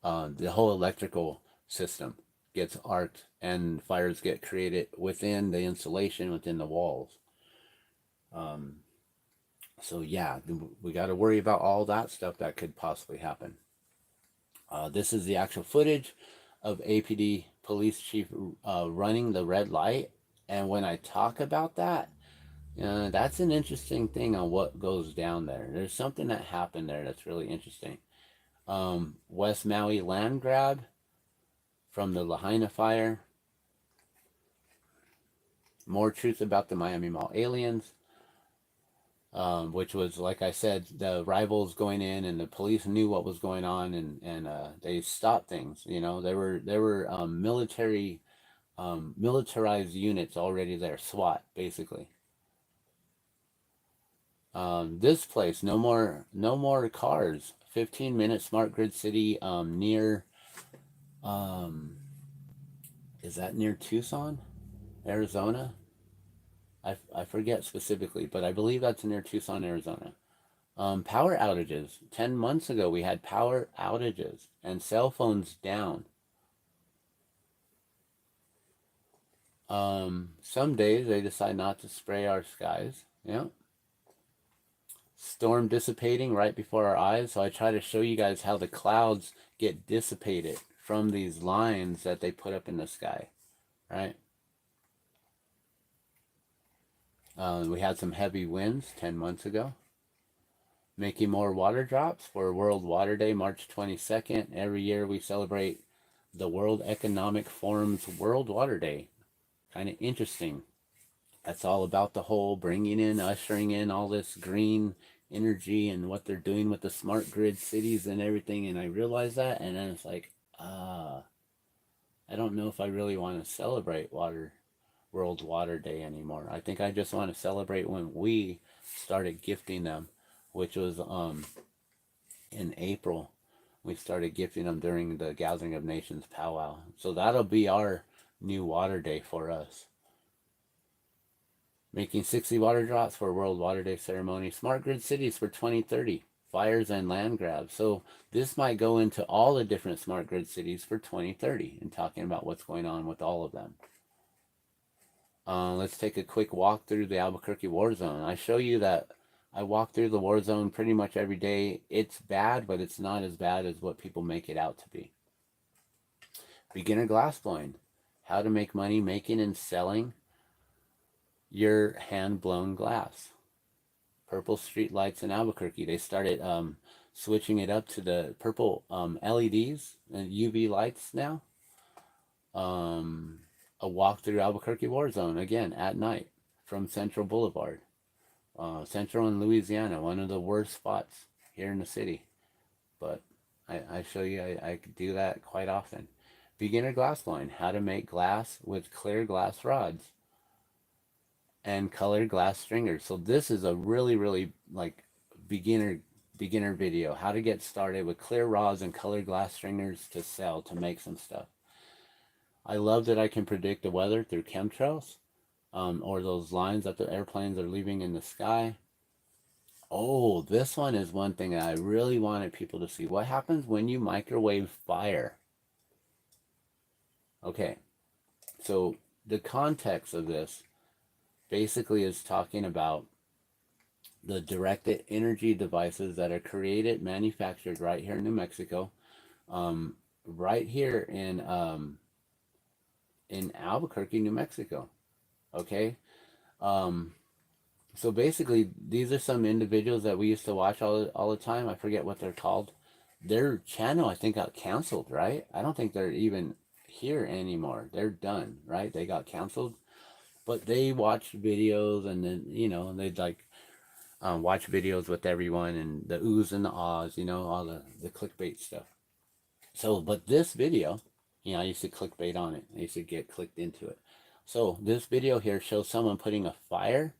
The whole electrical system gets arced and fires get created within the insulation, within the walls. So yeah, we got to worry about all that stuff that could possibly happen. This is the actual footage of APD police chief running the red light. And when I talk about that, that's an interesting thing on what goes down there. There's something that happened there that's really interesting. West Maui land grab from the Lahaina fire. More truth about the Miami Mall aliens, which was, like I said, the rivals going in, and the police knew what was going on, and they stopped things. There were militarized units already there, SWAT basically. This place, no more cars. 15-minute smart grid city near, is that near Tucson, Arizona? I forget specifically, but I believe that's near Tucson, Arizona. Power outages. 10 months ago, we had power outages and cell phones down. Some days they decide not to spray our skies. Yeah. Storm dissipating right before our eyes. So I try to show you guys how the clouds get dissipated from these lines that they put up in the sky, right? We had some heavy winds 10 months ago. Making more water drops for World Water Day, March 22nd. Every year we celebrate the World Economic Forum's World Water Day. Kind of interesting. That's all about the whole bringing in, ushering in all this green energy and what they're doing with the smart grid cities and everything. And I realized that, and then it's like, I don't know if I really want to celebrate World Water Day anymore. I think I just want to celebrate when we started gifting them, which was in April. We started gifting them during the Gathering of Nations powwow. So that'll be our new water day for us. Making 60 water drops for World Water Day ceremony. Smart grid cities for 2030. Fires and land grabs. So this might go into all the different smart grid cities for 2030 and talking about what's going on with all of them. Let's take a quick walk through the Albuquerque war zone. I show you that I walk through the war zone pretty much every day. It's bad, but it's not as bad as what people make it out to be. Beginner glassblowing. How to make money making and selling your hand-blown glass. Purple street lights in Albuquerque. They started switching it up to the purple LEDs and UV lights now. A walk through Albuquerque war zone again at night from Central Boulevard. Central and Louisiana, one of the worst spots here in the city. But I show you, I do that quite often. Beginner glassblowing. How to make glass with clear glass rods and colored glass stringers. So this is a really like beginner video. How to get started with clear rods and colored glass stringers to sell, to make some stuff. I love that I can predict the weather through chemtrails, or those lines that the airplanes are leaving in the sky. Oh, this one is one thing that I really wanted people to see. What happens when you microwave fire? Okay, so the context of this basically is talking about the directed energy devices that are created, manufactured right here in New Mexico, right here in Albuquerque, New Mexico. Okay, so basically these are some individuals that we used to watch all the time. I forget what they're called. Their channel, I think, got canceled, right? I don't think they're even here anymore. They're done, right? They got canceled. But they watched videos, and then, you know, they'd like watch videos with everyone and the oohs and the ahs, you know, all the clickbait stuff. So, but this video, you know, I used to clickbait on it. I used to get clicked into it. So this video here shows someone putting a fire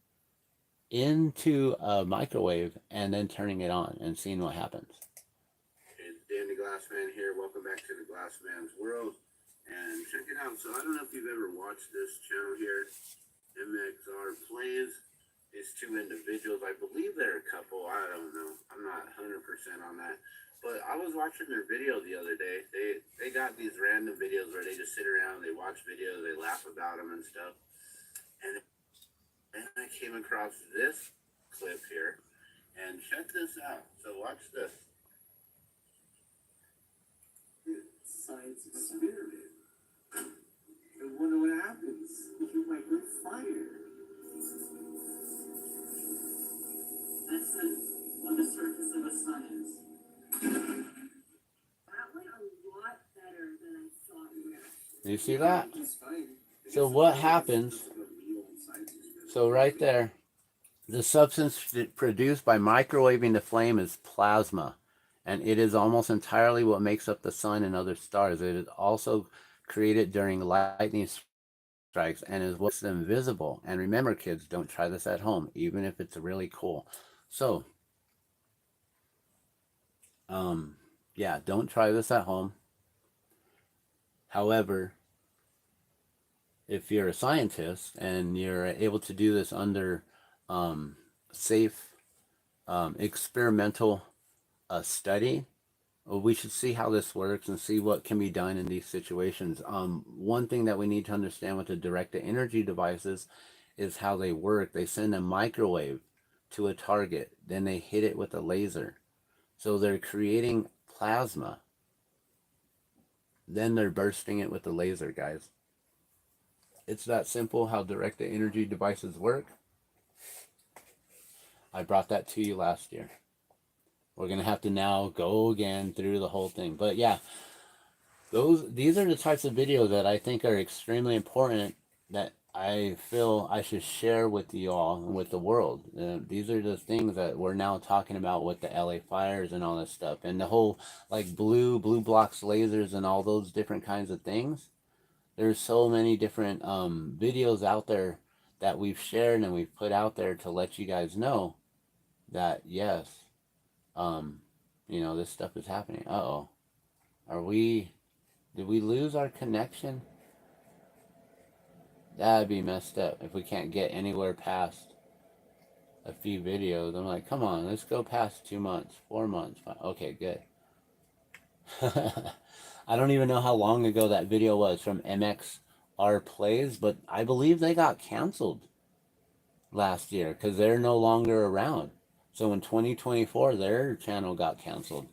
into a microwave and then turning it on and seeing what happens. It's Dan the Glassman here. Welcome back to the Glassman's World. And check it out. So I don't know if you've ever watched this channel here. MXR Plays. These two individuals, I believe they're a couple. I don't know. I'm not 100% on that. But I was watching their video the other day. They got these random videos where they just sit around, they watch videos, they laugh about them and stuff. And then I came across this clip here. And check this out. So watch this. Science experiment. I wonder what happens if you microwave fire. That's what the surface of the sun is. That went a lot better than I thought it would. You see that? So what happens? So right there, the substance produced by microwaving the flame is plasma, and it is almost entirely what makes up the sun and other stars. It is also created during lightning strikes and is what's invisible. And remember, kids, don't try this at home, even if it's really cool. So, yeah, don't try this at home. However, if you're a scientist and you're able to do this under safe experimental study, well, we should see how this works and see what can be done in these situations. One thing that we need to understand with the directed energy devices is how they work. They send a microwave to a target, then they hit it with a laser. So they're creating plasma, then they're bursting it with a laser, guys. It's that simple how directed energy devices work. I brought that to you last year. We're going to have to now go again through the whole thing. But yeah, these are the types of videos that I think are extremely important that I feel I should share with you all and with the world. These are the things that we're now talking about with the LA fires and all this stuff. And the whole like blue blocks lasers and all those different kinds of things. There's so many different videos out there that we've shared and we've put out there to let you guys know that yes, this stuff is happening. Uh-oh. Did we lose our connection? That'd be messed up if we can't get anywhere past a few videos. I'm like, come on, let's go past 2 months, 4 months. Okay, good. I don't even know how long ago that video was from MXR Plays, but I believe they got canceled last year because they're no longer around. So in 2024, their channel got canceled.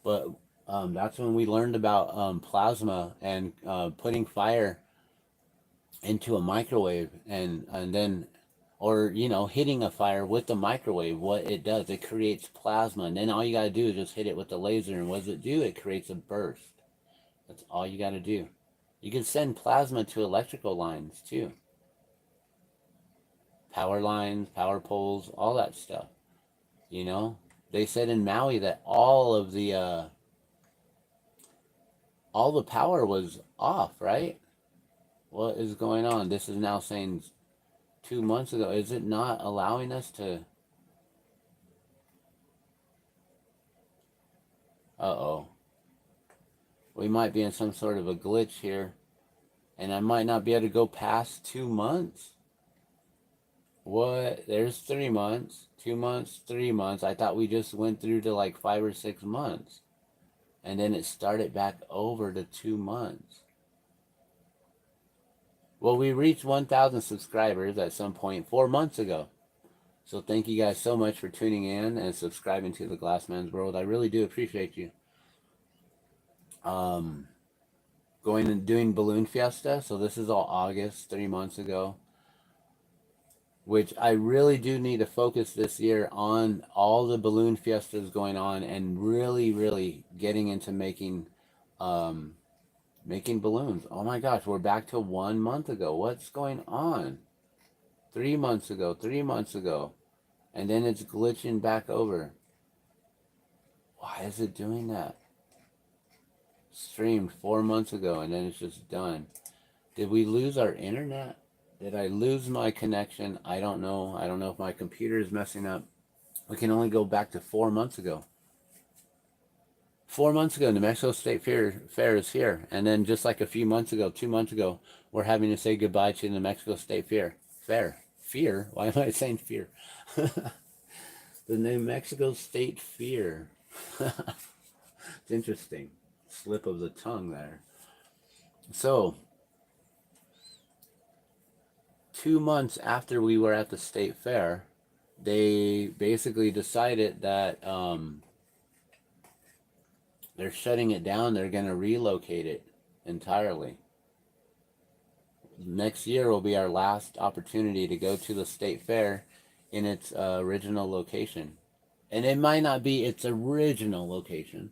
But that's when we learned about plasma and putting fire into a microwave and then, or hitting a fire with the microwave. What it does, it creates plasma, and then all you got to do is just hit it with the laser, and what does it do? It creates a burst. That's all you got to do. You can send plasma to electrical lines too, power lines, power poles, all that stuff. They said in Maui that all the power was off, right? What is going on? This is now saying 2 months ago. Is it not allowing us to? Uh-oh. We might be in some sort of a glitch here. And I might not be able to go past 2 months. What? There's 3 months. 2 months, 3 months. I thought we just went through to like 5 or 6 months. And then it started back over to 2 months. Well, we reached 1,000 subscribers at some point 4 months ago. So thank you guys so much for tuning in and subscribing to the Glassman's World. I really do appreciate you. Going and doing Balloon Fiesta. So this is all August, 3 months ago. Which I really do need to focus this year on all the Balloon Fiestas going on and really, really getting into making balloons. Oh my gosh, we're back to 1 month ago. What's going on? 3 months ago, 3 months ago. And then it's glitching back over. Why is it doing that? Streamed 4 months ago and then it's just done. Did we lose our internet? Did I lose my connection? I don't know. I don't know if my computer is messing up. We can only go back to 4 months ago. 4 months ago, New Mexico State Fair is here. And then just like a few months ago, 2 months ago, we're having to say goodbye to the New Mexico State Fair. Fear? Why am I saying fear? The New Mexico State Fair. It's interesting. Slip of the tongue there. So, 2 months after we were at the state fair, they basically decided that they're shutting it down. They're going to relocate it entirely. Next year will be our last opportunity to go to the state fair in its original location. And it might not be its original location,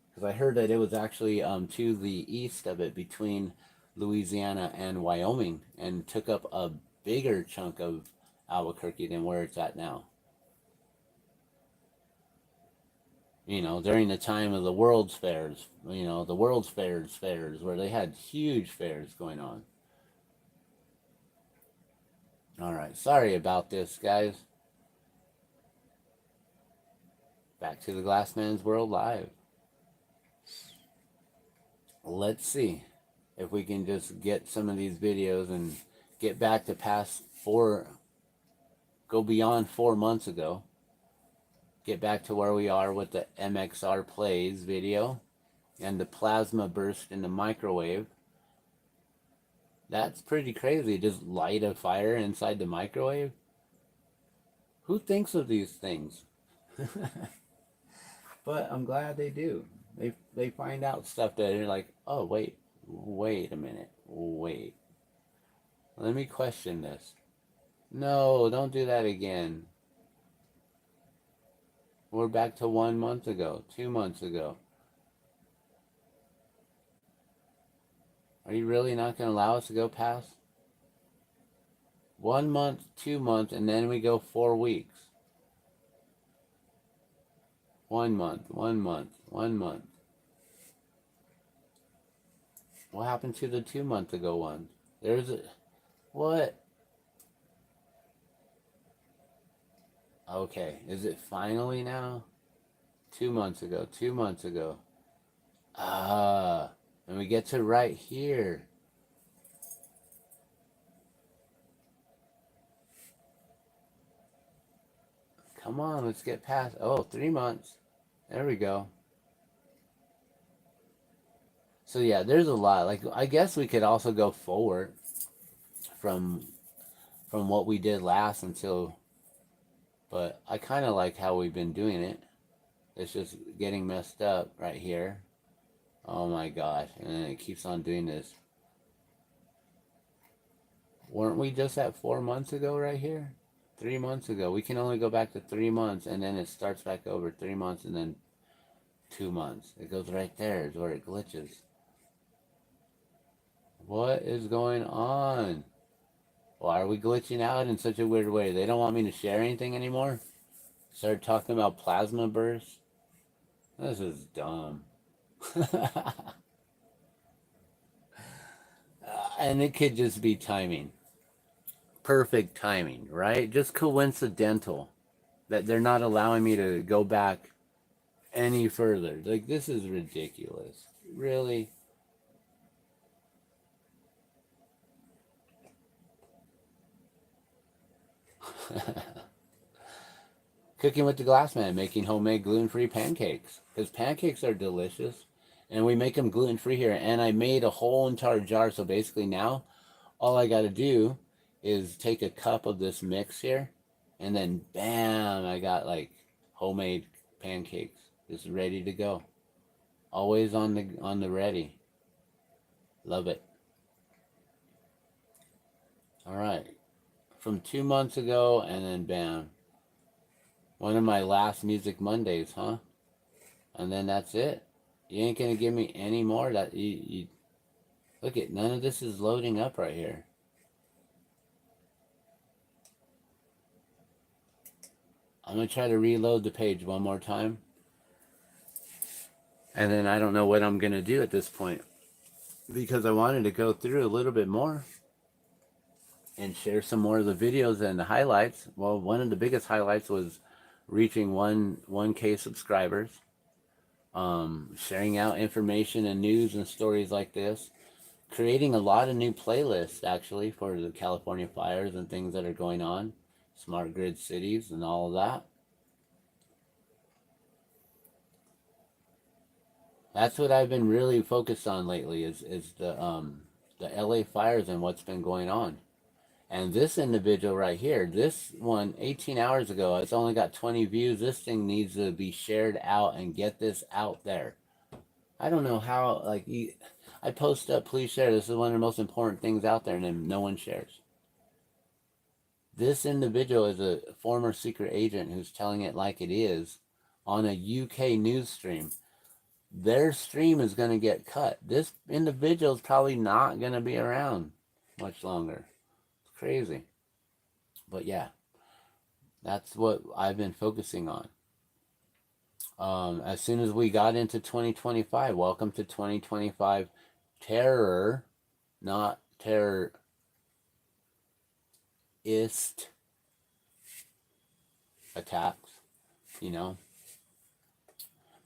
because I heard that it was actually to the east of it, between Louisiana and Wyoming, and took up a bigger chunk of Albuquerque than where it's at now. During the time of the World's Fairs, the World's Fairs, where they had huge fairs going on. All right, sorry about this, guys. Back to the Glassman's World Live. Let's see. if we can just get some of these videos and get back to go beyond 4 months ago, get back to where we are with the MXR plays video and the plasma burst in the microwave. That's pretty crazy. Just light a fire inside the microwave. Who thinks of these things? But I'm glad they do. They find out stuff that you're like, oh wait a minute, wait. Let me question this. No, don't do that again. We're back to 1 month ago, 2 months ago. Are you really not going to allow us to go past 1 month, 2 months, and then we go 4 weeks? 1 month, 1 month, 1 month. What happened to the 2 month ago one? What? Okay, is it finally now? 2 months ago, 2 months ago. And we get to right here. Come on, let's get past. Oh, 3 months. There we go. So yeah, there's a lot. Like, I guess we could also go forward from what we did last until, but I kind of like how we've been doing it. It's just getting messed up right here. Oh my gosh, and then it keeps on doing this. Weren't we just at 4 months ago right here? 3 months ago. We can only go back to 3 months, and then it starts back over 3 months, and then 2 months. It goes right there is where it glitches. What is going on? Why are we glitching out in such a weird way? They don't want me to share anything anymore? Start talking about plasma bursts? This is dumb. And it could just be timing. Perfect timing, right? Just coincidental that they're not allowing me to go back any further. Like, this is ridiculous. Really? Cooking with the Glassman, making homemade gluten-free pancakes. Because pancakes are delicious. And we make them gluten-free here. And I made a whole entire jar. So basically now, all I got to do is take a cup of this mix here. And then, bam, I got like homemade pancakes. Just ready to go. Always on the ready. Love it. All right. From 2 months ago, and then bam. One of my last Music Mondays, huh? And then that's it. You ain't gonna give me any more. That you look at, none of this is loading up right here. I'm gonna try to reload the page one more time. And then I don't know what I'm gonna do at this point, because I wanted to go through a little bit more and share some more of the videos and the highlights. Well, one of the biggest highlights was reaching 1K subscribers, sharing out information and news and stories like this, creating a lot of new playlists actually for the California fires and things that are going on, smart grid cities and all of that. That's what I've been really focused on lately is the LA fires and what's been going on. And this individual right here, this one 18 hours ago, it's only got 20 views. This thing needs to be shared out and get this out there. I don't know how, like, I post up, please share. This is one of the most important things out there, and then no one shares. This individual is a former secret agent who's telling it like it is on a UK news stream. Their stream is going to get cut. This individual is probably not going to be around much longer. Crazy. But yeah, that's what I've been focusing on. As soon as we got into 2025, welcome to 2025 terror, not terrorist attacks, you know.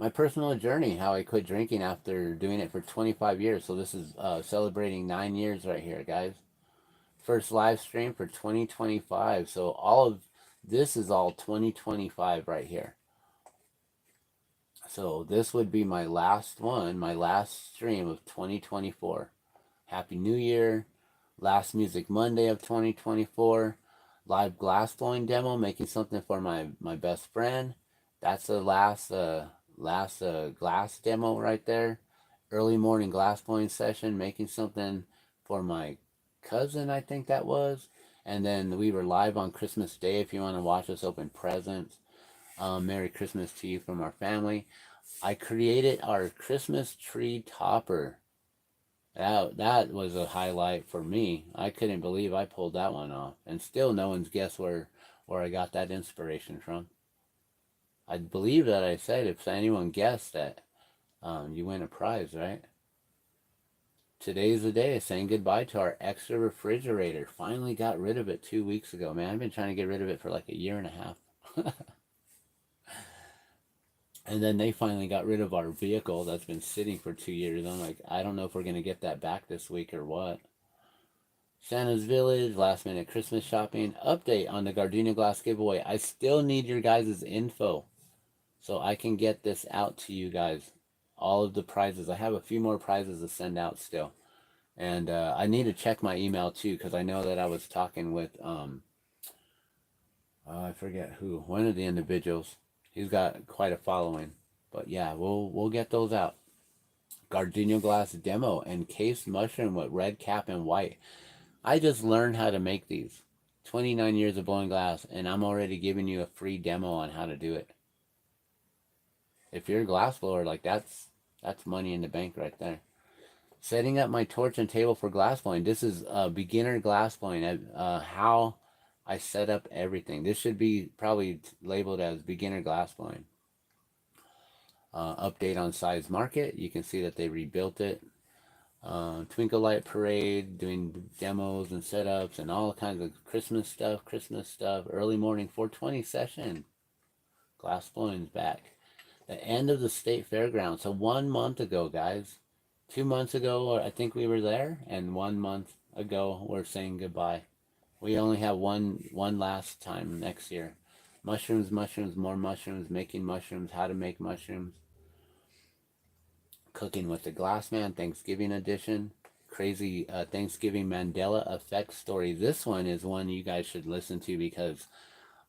my personal journey, how I quit drinking after doing it for 25 years. So this is celebrating 9 years right here, guys. First live stream for 2025. So all of this is all 2025 right here. So this would be my last one, my last stream of 2024. Happy New Year. Last Music Monday of 2024. Live glass blowing demo, making something for my best friend. That's the last glass demo right there. Early morning glass blowing session, making something for my cousin, I think that was. And then we were live on Christmas Day if you want to watch us open presents. Merry Christmas to you from our family. I created our Christmas tree topper. That was a highlight for me. I couldn't believe I pulled that one off. And still no one's guessed where I got that inspiration from. I believe that I said if anyone guessed that, you win a prize, right? Today's the day of saying goodbye to our extra refrigerator. Finally got rid of it 2 weeks ago, man. I've been trying to get rid of it for like a year and a half. And then they finally got rid of our vehicle that's been sitting for 2 years. I'm like, I don't know if we're going to get that back this week or what. Santa's Village, last minute Christmas shopping. Update on the Gardenia Glass giveaway. I still need your guys' info so I can get this out to you guys. All of the prizes. I have a few more prizes to send out still. And I need to check my email too, because I know that I was talking with, I forget who, one of the individuals. He's got quite a following. But yeah, we'll get those out. Gardenia Glass demo, encased mushroom with red cap and white. I just learned how to make these. 29 years of blowing glass, and I'm already giving you a free demo on how to do it. If you're a glass blower, like that's money in the bank right there. Setting up my torch and table for glass blowing. This is beginner glass blowing. How I set up everything. This should be probably labeled as beginner glass blowing. Update on Size Market. You can see that they rebuilt it. Twinkle Light Parade, doing demos and setups and all kinds of Christmas stuff. Early morning 420 session. Glass blowing's back. The end of the state fairground. So 1 month ago, guys. 2 months ago, I think we were there, and 1 month ago, we're saying goodbye. We only have one last time next year. Mushrooms, more mushrooms, making mushrooms, how to make mushrooms. Cooking with the Glassman, Thanksgiving edition. Crazy Thanksgiving Mandela effect story. This one is one you guys should listen to because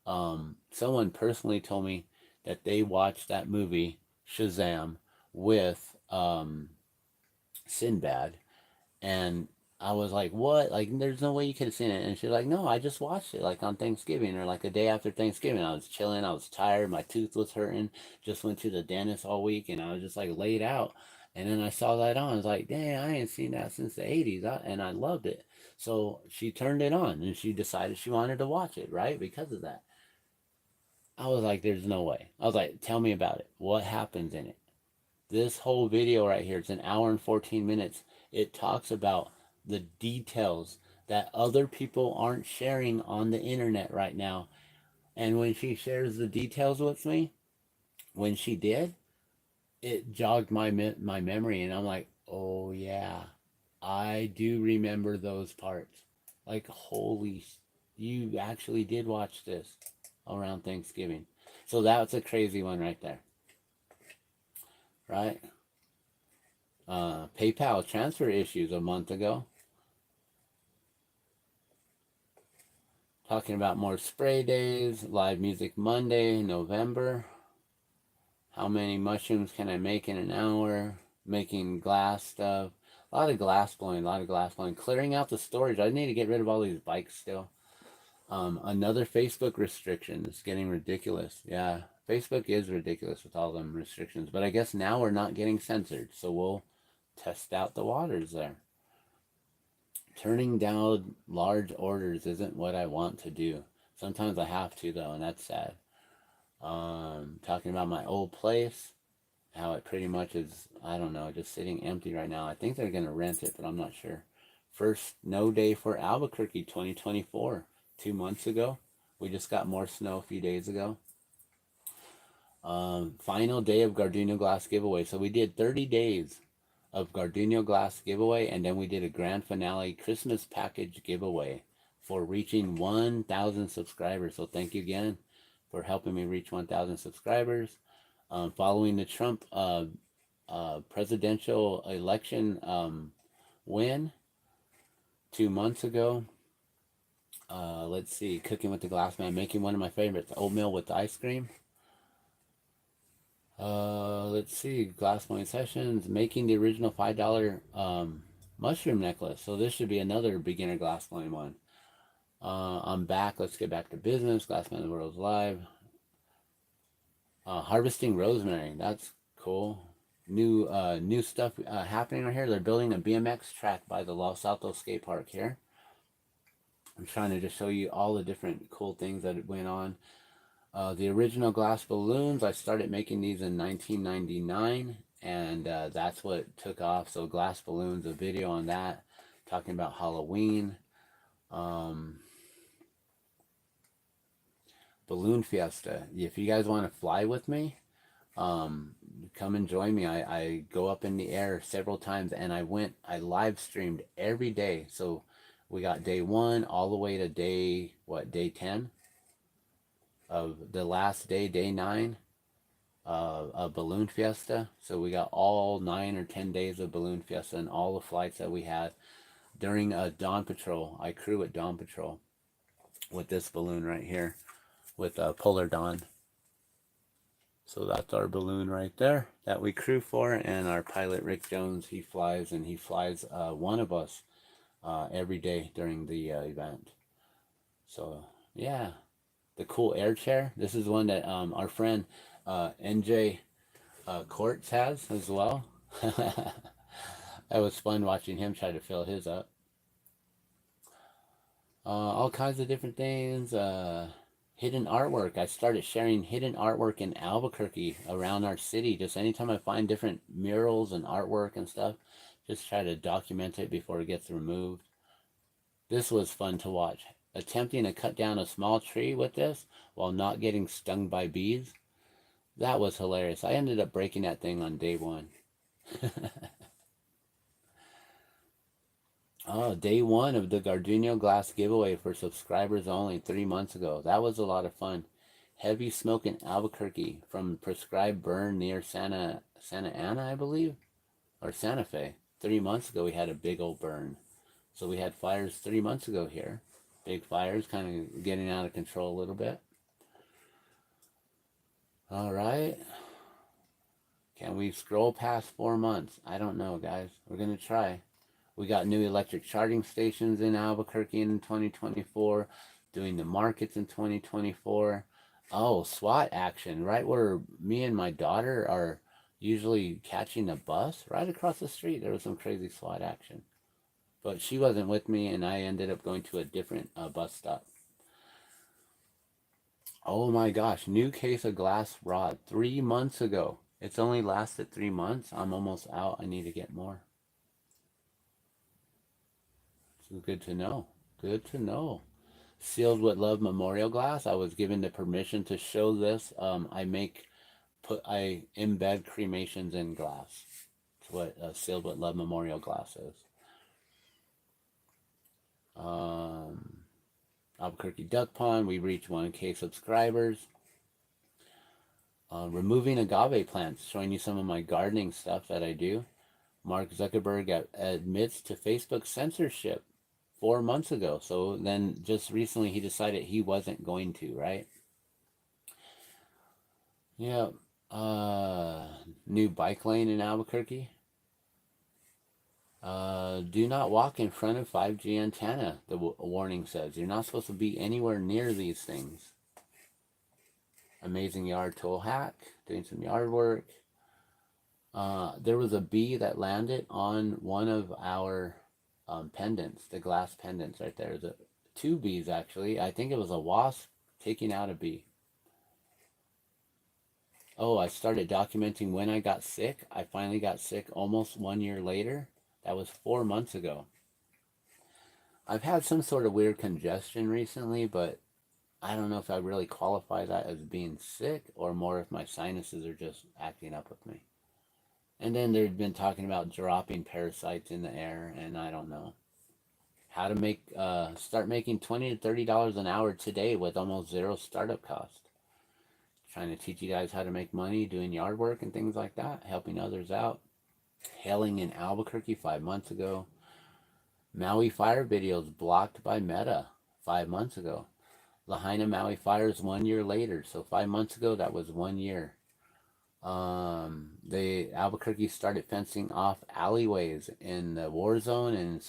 someone personally told me that they watched that movie, Shazam, with Sinbad, and I was like, what? Like, there's no way you could have seen it. And she's like, no, I just watched it, like, on Thanksgiving, or like a day after Thanksgiving. I was chilling, I was tired, my tooth was hurting, just went to the dentist all week, and I was just, like, laid out. And then I saw that on. I was like, dang, I ain't seen that since the 80s, and I loved it. So she turned it on, and she decided she wanted to watch it, right, because of that. I was like, there's no way. I was like, tell me about it. What happens in it? This whole video right here, it's an hour and 14 minutes. It talks about the details that other people aren't sharing on the internet right now. And when she shares the details with me, when she did, it jogged my memory, and I'm like, oh yeah, I do remember those parts. Like, holy, you actually did watch this around Thanksgiving. So that's a crazy one right there. Right? PayPal transfer issues a month ago. Talking about more spray days, live music Monday, November. How many mushrooms can I make in an hour? Making glass stuff. A lot of glass blowing. Clearing out the storage. I need to get rid of all these bikes still. Another Facebook restriction. It's getting ridiculous. Yeah, Facebook is ridiculous with all them restrictions. But I guess now we're not getting censored. So we'll test out the waters there. Turning down large orders isn't what I want to do. Sometimes I have to, though, and that's sad. Talking about my old place, how it pretty much is, I don't know, just sitting empty right now. I think they're going to rent it, but I'm not sure. First snow day for Albuquerque 2024. 2 months ago. We just got more snow a few days ago. Final day of Gardenia Glass giveaway. So we did 30 days of Gardenia Glass giveaway, and then we did a grand finale Christmas package giveaway for reaching 1,000 subscribers. So thank you again for helping me reach 1,000 subscribers. Following the Trump presidential election win 2 months ago, let's see, cooking with the glass man, making one of my favorites, oatmeal with ice cream. Let's see, glass point sessions, making the original $5 mushroom necklace. So this should be another beginner glass blowing one. I'm back. Let's get back to business. Glassman's World live. Harvesting rosemary. That's cool. New stuff happening right here. They're building a BMX track by the Los Altos skate park here. I'm trying to just show you all the different cool things that went on. The original glass balloons, I started making these in 1999, and that's what took off. So glass balloons, a video on that, talking about Halloween. Balloon Fiesta. If you guys want to fly with me, come and join me. I go up in the air several times, and I live streamed every day. So we got day 1 all the way to day 10 of the last day, day 9 of Balloon Fiesta. So we got all 9 or 10 days of Balloon Fiesta and all the flights that we had during Dawn Patrol. I crew at Dawn Patrol with this balloon right here with Polar Dawn. So that's our balloon right there that we crew for, and our pilot Rick Jones, he flies one of us every day during the event. So yeah, the cool air chair. This is one that our friend NJ Courts has as well. It was fun watching him try to fill his up. All kinds of different things. Hidden artwork. I started sharing hidden artwork in Albuquerque around our city. Just anytime I find different murals and artwork and stuff, just try to document it before it gets removed. This was fun to watch. Attempting to cut down a small tree with this while not getting stung by bees. That was hilarious. I ended up breaking that thing on day 1. Oh, day 1 of the Gardenia Glass giveaway for subscribers only 3 months ago. That was a lot of fun. Heavy smoke in Albuquerque from prescribed burn near Santa Ana, I believe, or Santa Fe. 3 months ago we had a big old burn. So we had fires 3 months ago here. Big fires, kind of getting out of control a little bit. All right. Can we scroll past 4 months? I don't know, guys. We're going to try. We got new electric charging stations in Albuquerque in 2024, doing the markets in 2024. Oh, SWAT action, right where me and my daughter are usually catching the bus, right across the street. There was some crazy SWAT action. But she wasn't with me, and I ended up going to a different bus stop. Oh my gosh, new case of glass rod 3 months ago. It's only lasted 3 months. I'm almost out. I need to get more. Good to know. Good to know. Sealed with Love memorial glass. I was given the permission to show this. I embed cremations in glass. That's what Sealed with Love memorial glass is. Albuquerque Duck Pond. We reached 1K subscribers. Removing agave plants. Showing you some of my gardening stuff that I do. Mark Zuckerberg admits to Facebook censorship 4 months ago. So then just recently he decided he wasn't going to, right? Yeah. New bike lane in Albuquerque. Do not walk in front of 5G antenna, the warning says. You're not supposed to be anywhere near these things. Amazing yard tool hack. Doing some yard work. There was a bee that landed on one of our pendants, the glass pendants right there. There's 2 bees actually. I think it was a wasp taking out a bee. Oh, I started documenting when I got sick. I finally got sick almost 1 year later. That was 4 months ago. I've had some sort of weird congestion recently, but I don't know if I really qualify that as being sick or more if my sinuses are just acting up with me. And then they've been talking about dropping parasites in the air, and I don't know how to make start making $20 to $30 an hour today with almost zero startup cost. Trying to teach you guys how to make money doing yard work and things like that, helping others out. Hailing in Albuquerque 5 months ago. Maui fire videos blocked by Meta 5 months ago. Lahaina Maui fires 1 year later. So 5 months ago, that was 1 year. Albuquerque started fencing off alleyways in the war zone and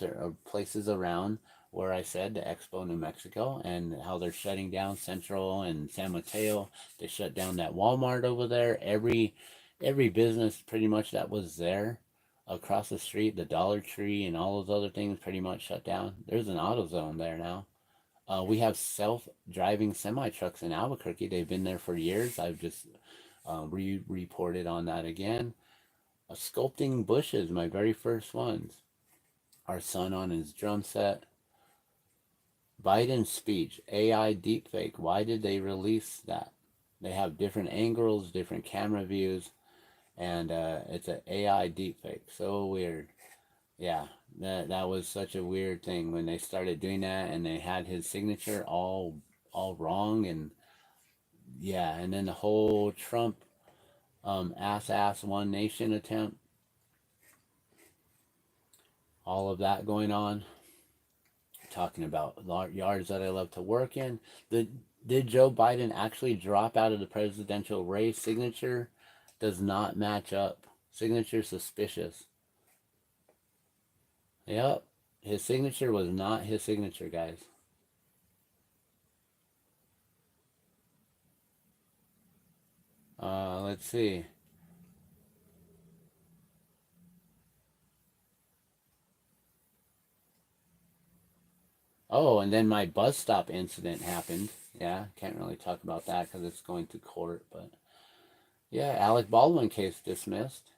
places around where I said the Expo, New Mexico, and how they're shutting down Central and San Mateo. They shut down that Walmart over there. Every business pretty much that was there across the street, the Dollar Tree and all those other things pretty much shut down. There's an auto zone there now. We have self-driving semi-trucks in Albuquerque. They've been there for years. I've just reported on that again. Sculpting bushes, my very first ones. Our son on his drum set. Biden's speech, AI deepfake. Why did they release that? They have different angles, different camera views, and it's an AI deepfake. So weird. Yeah, that was such a weird thing when they started doing that, and they had his signature all wrong, and yeah, and then the whole Trump ass one nation attempt, all of that going on. Talking about yards that I love to work in. Did Joe Biden actually drop out of the presidential race? Signature does not match up. Signature suspicious. Yep, his signature was not his signature, guys. Let's see. Oh, and then my bus stop incident happened. Yeah, can't really talk about that because it's going to court, but yeah, Alec Baldwin case dismissed.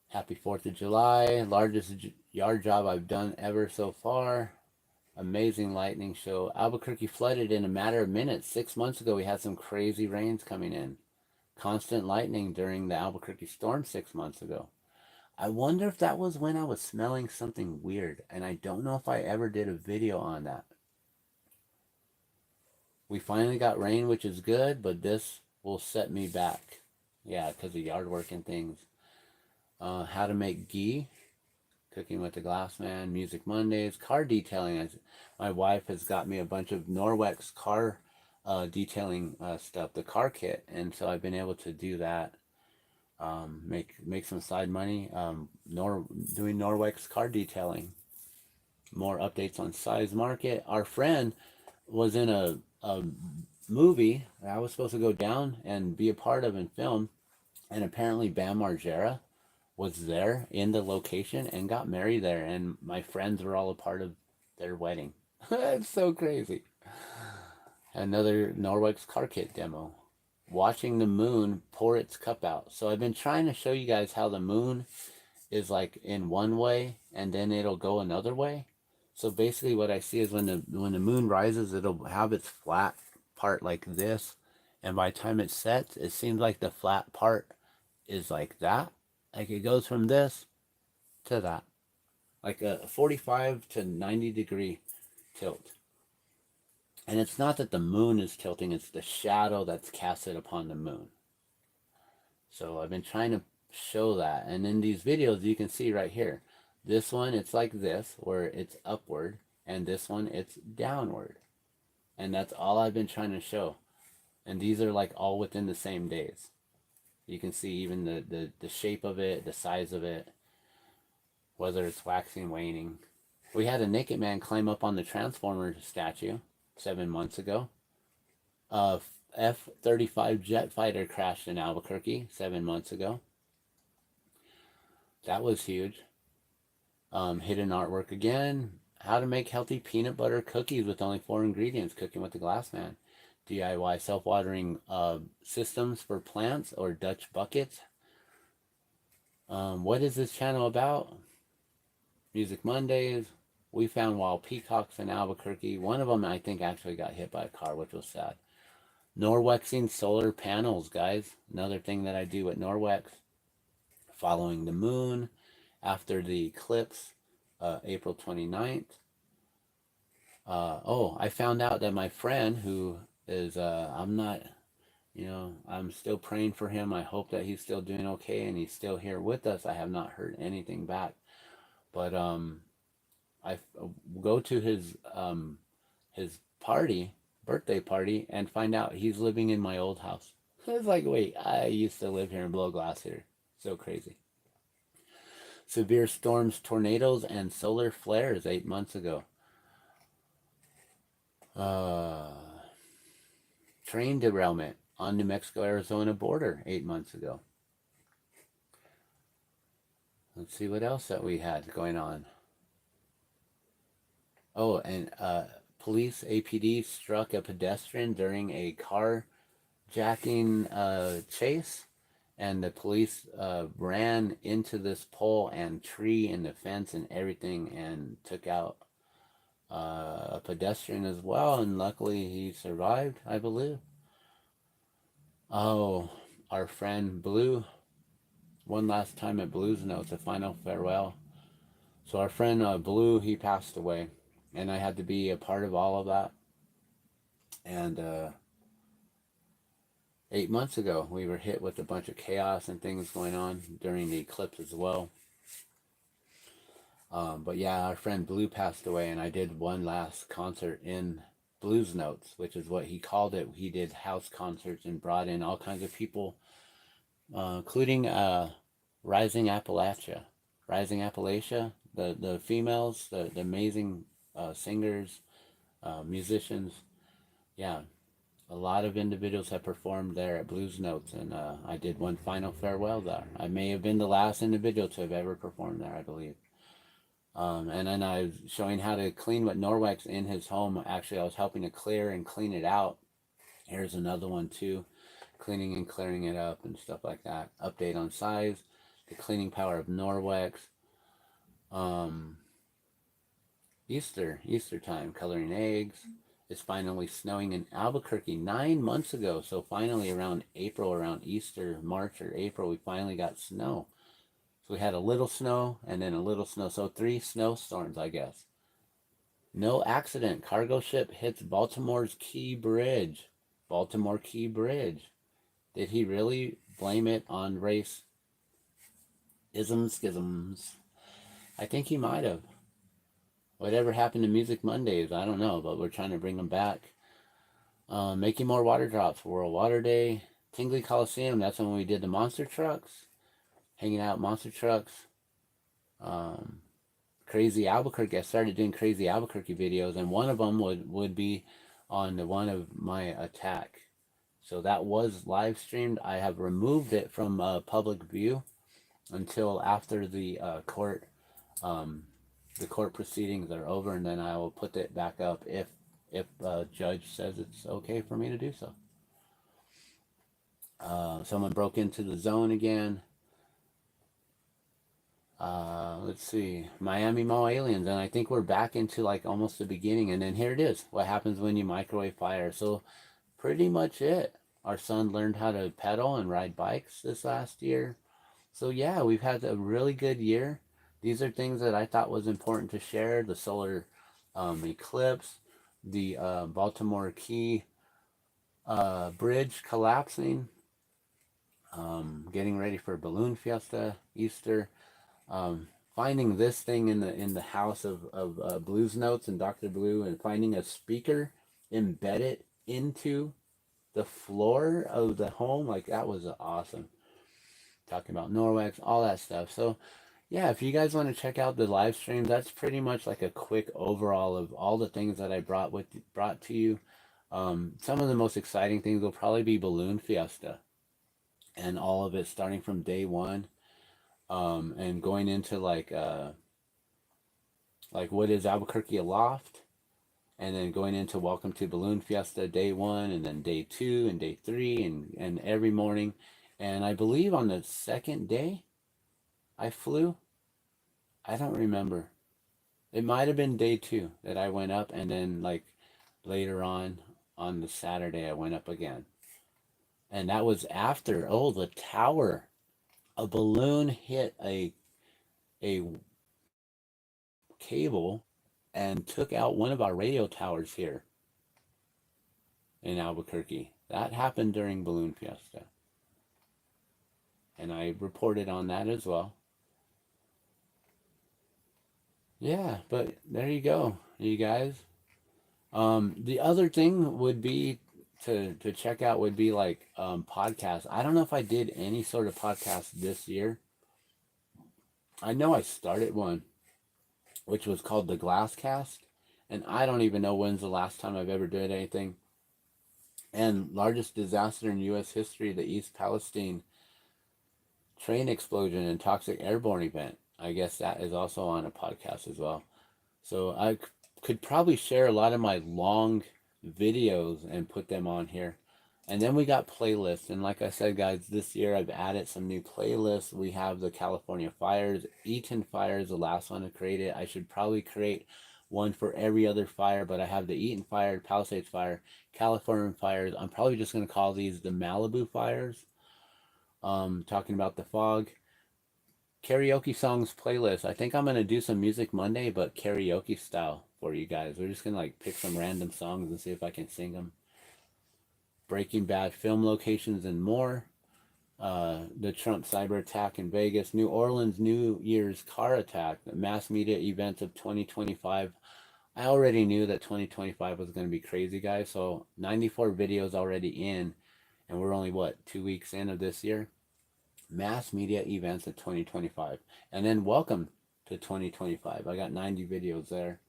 Happy 4th of July. Largest yard job I've done ever so far. Amazing lightning show. Albuquerque flooded in a matter of minutes. 6 months ago, we had some crazy rains coming in. Constant lightning during the Albuquerque storm 6 months ago. I wonder if that was when I was smelling something weird, and I don't know if I ever did a video on that. We finally got rain, which is good, but this will set me back. Yeah, because of yard work and things. How to make ghee. Cooking with the Glass Man, Music Mondays, car detailing. My wife has got me a bunch of Norwex car detailing stuff, the car kit, and so I've been able to do that. Make some side money. Doing Norwex car detailing. More updates on Size Market. Our friend was in a movie that I was supposed to go down and be a part of and film, and apparently Bam Margera was there in the location and got married there, and my friends were all a part of their wedding. It's so crazy. Another Norwex car kit demo. Watching the moon pour its cup out. So I've been trying to show you guys how the moon is like in one way and then it'll go another way. So basically what I see is when the moon rises, it'll have its flat part like this, and by the time it sets, it seems like the flat part is like that. Like it goes from this to that. Like a 45 to 90 degree tilt. And it's not that the moon is tilting, it's the shadow that's casted upon the moon. So I've been trying to show that. And in these videos, you can see right here. This one, it's like this, where it's upward. And this one, it's downward. And that's all I've been trying to show. And these are like all within the same days. You can see even the shape of it, the size of it, whether it's waxing, waning. We had a naked man climb up on the Transformer statue 7 months ago. F-35 jet fighter crashed in Albuquerque 7 months ago. That was huge. Hidden artwork again. How to make healthy peanut butter cookies with only 4 ingredients. Cooking with the Glass Man. DIY self-watering systems for plants or Dutch buckets. What is this channel about? Music Mondays. we found wild peacocks in Albuquerque. One of them, I think, actually got hit by a car, which was sad. Norwexing solar panels, guys. Another thing that I do with Norwex. Following the moon after the eclipse, April 29th. I found out that my friend who is, I'm not, I'm still praying for him. I hope that he's still doing okay and he's still here with us. I have not heard anything back. But I go to his birthday party, and find out he's living in my old house. It's like, wait, I used to live here and blow glass here. So crazy. Severe storms, tornadoes, and solar flares 8 months ago. Train derailment on New Mexico-Arizona border 8 months ago. Let's see what else that we had going on. Oh, and police APD struck a pedestrian during a carjacking chase, and the police ran into this pole and tree and the fence and everything and took out a pedestrian as well, and luckily he survived, I believe. Oh, our friend Blue, one last time at Blue's Notes, a final farewell. So our friend Blue, he passed away, and I had to be a part of all of that. And 8 months ago, we were hit with a bunch of chaos and things going on during the eclipse as well. But yeah, our friend Blue passed away, and I did one last concert in Blues Notes, which is what he called it. He did house concerts and brought in all kinds of people, including Rising Appalachia, the females, the amazing singers, musicians. Yeah, a lot of individuals have performed there at Blues Notes, and I did one final farewell there. I may have been the last individual to have ever performed there, I believe. And then I was showing how to clean with Norwex in his home. Actually, I was helping to clear and clean it out. Here's another one too, cleaning and clearing it up and stuff like that. Update on size, the cleaning power of Norwex. Easter time, coloring eggs. It's finally snowing in Albuquerque 9 months ago. So finally around April, around Easter, March or April, we finally got snow. So we had a little snow and then a little snow. So 3 snowstorms, I guess. No accident. Cargo ship hits Baltimore's Key Bridge. Baltimore Key Bridge. Did he really blame it on race? Schisms. I think he might have. Whatever happened to Music Mondays, I don't know, but we're trying to bring them back. Making more water drops for World Water Day. Tingley Coliseum, that's when we did the monster trucks. Hanging out monster trucks. Crazy Albuquerque. I started doing Crazy Albuquerque videos, and one of them would be on the one of my attack. So that was live streamed. I have removed it from public view until after the court proceedings are over, and then I will put it back up if a judge says it's okay for me to do so. Someone broke into the zone again. Let's see, Miami Mall aliens, and I think we're back into like almost the beginning, and then here it is, what happens when you microwave fire. So pretty much it. Our son learned how to pedal and ride bikes this last year. So yeah, we've had a really good year. These are things that I thought was important to share. The solar eclipse, the Baltimore Key Bridge collapsing, getting ready for Balloon Fiesta, Easter, finding this thing in the house of Blues Notes and Dr. Blue, and finding a speaker embedded into the floor of the home. Like, that was awesome. Talking about Norwex, all that stuff. So yeah, if you guys want to check out the live stream, that's pretty much like a quick overall of all the things that I brought to you. Some of the most exciting things will probably be Balloon Fiesta, and all of it starting from day one, and going into like what is Albuquerque Aloft, and then going into Welcome to Balloon Fiesta day 1, and then day 2 and day 3, and every morning. And I believe on the second day I flew. I don't remember. It might have been day 2 that I went up, and then like later on the Saturday I went up again. And that was after, oh, the tower. A balloon hit a cable and took out one of our radio towers here in Albuquerque. That happened during Balloon Fiesta. And I reported on that as well. Yeah, but there you go, you guys. The other thing would be to check out would be like podcasts. I don't know if I did any sort of podcast this year. I know I started one, which was called the Glasscast, and I don't even know when's the last time I've ever did anything. And largest disaster in U.S. history, the East Palestine train explosion and toxic airborne event. I guess that is also on a podcast as well. So I could probably share a lot of my long videos and put them on here. And then we got playlists. And like I said, guys, this year I've added some new playlists. We have the California fires. Eaton fire is the last one to create it. I should probably create one for every other fire, but I have the Eaton fire, Palisades fire, California fires. I'm probably just going to call these the Malibu fires. Talking about the fog. Karaoke songs playlist. I think I'm going to do some Music Monday, but karaoke style for you guys. We're just going to like pick some random songs and see if I can sing them. Breaking Bad film locations and more. The Trump cyber attack in Vegas. New Orleans New Year's car attack. The mass media events of 2025. I already knew that 2025 was going to be crazy, guys. So 94 videos already in, and we're only, what, 2 weeks in of this year? Mass media events of 2025. And then welcome to 2025. I got 90 videos there.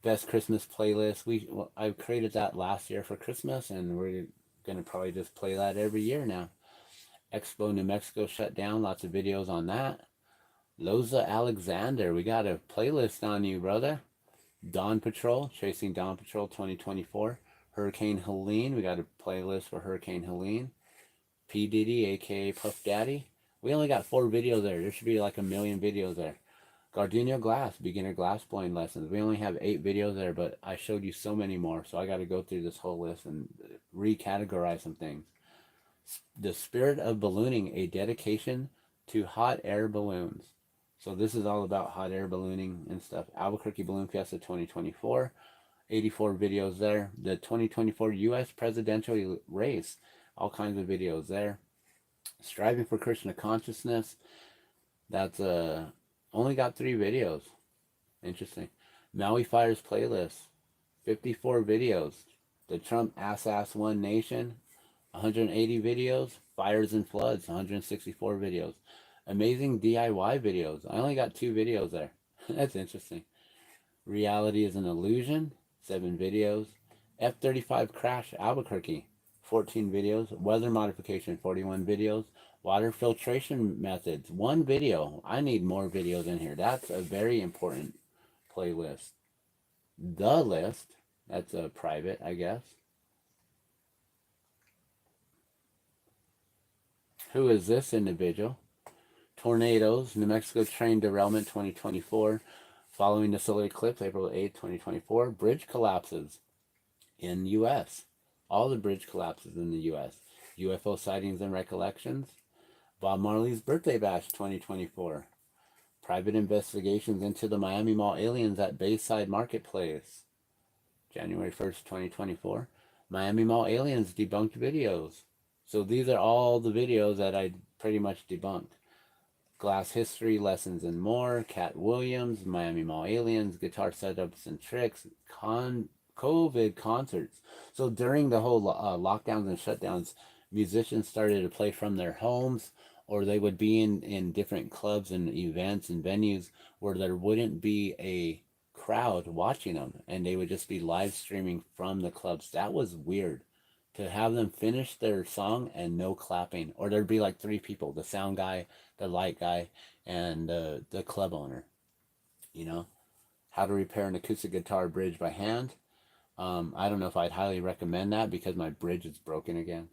Best Christmas playlist. I created that last year for Christmas, and we're going to probably just play that every year now. Expo New Mexico shut down. Lots of videos on that. Loza Alexander. We got a playlist on you, brother. Dawn Patrol. Chasing Dawn Patrol 2024. Hurricane Helene. We got a playlist for Hurricane Helene. P. Diddy, aka Puff Daddy. We only got 4 videos there. There should be like a million videos there. Gardenia Glass, beginner glass blowing lessons. We only have 8 videos there, but I showed you so many more, so I got to go through this whole list and recategorize some things. The Spirit of Ballooning, a dedication to hot air balloons. So this is all about hot air ballooning and stuff. Albuquerque Balloon Fiesta 2024, 84 videos there. The 2024 U.S. presidential race. All kinds of videos there. Striving for Krishna consciousness. That's only got 3 videos. Interesting. Maui Fires playlist. 54 videos. The Trump Ass One Nation. 180 videos. Fires and Floods. 164 videos. Amazing DIY videos. I only got 2 videos there. That's interesting. Reality is an Illusion. 7 videos. F-35 Crash Albuquerque. 14 videos. Weather modification, 41 videos. Water filtration methods, 1 video. I need more videos in here. That's a very important playlist. The list, that's a private, I guess. Who is this individual? Tornadoes, New Mexico train derailment 2024. Following the solar eclipse, April 8, 2024. Bridge collapses in U.S. All the bridge collapses in the U.S. UFO sightings and recollections. Bob Marley's birthday bash 2024. Private investigations into the Miami Mall aliens at Bayside Marketplace. January 1st, 2024. Miami Mall aliens debunked videos. So these are all the videos that I pretty much debunked. Glass history, lessons and more. Cat Williams, Miami Mall aliens, guitar setups and tricks. COVID concerts. So during the whole lockdowns and shutdowns, musicians started to play from their homes, or they would be in different clubs and events and venues where there wouldn't be a crowd watching them, and they would just be live streaming from the clubs. That was weird, to have them finish their song and no clapping, or there'd be like 3 people, the sound guy, the light guy, and the club owner. You know, how to repair an acoustic guitar bridge by hand. I don't know if I'd highly recommend that because my bridge is broken again.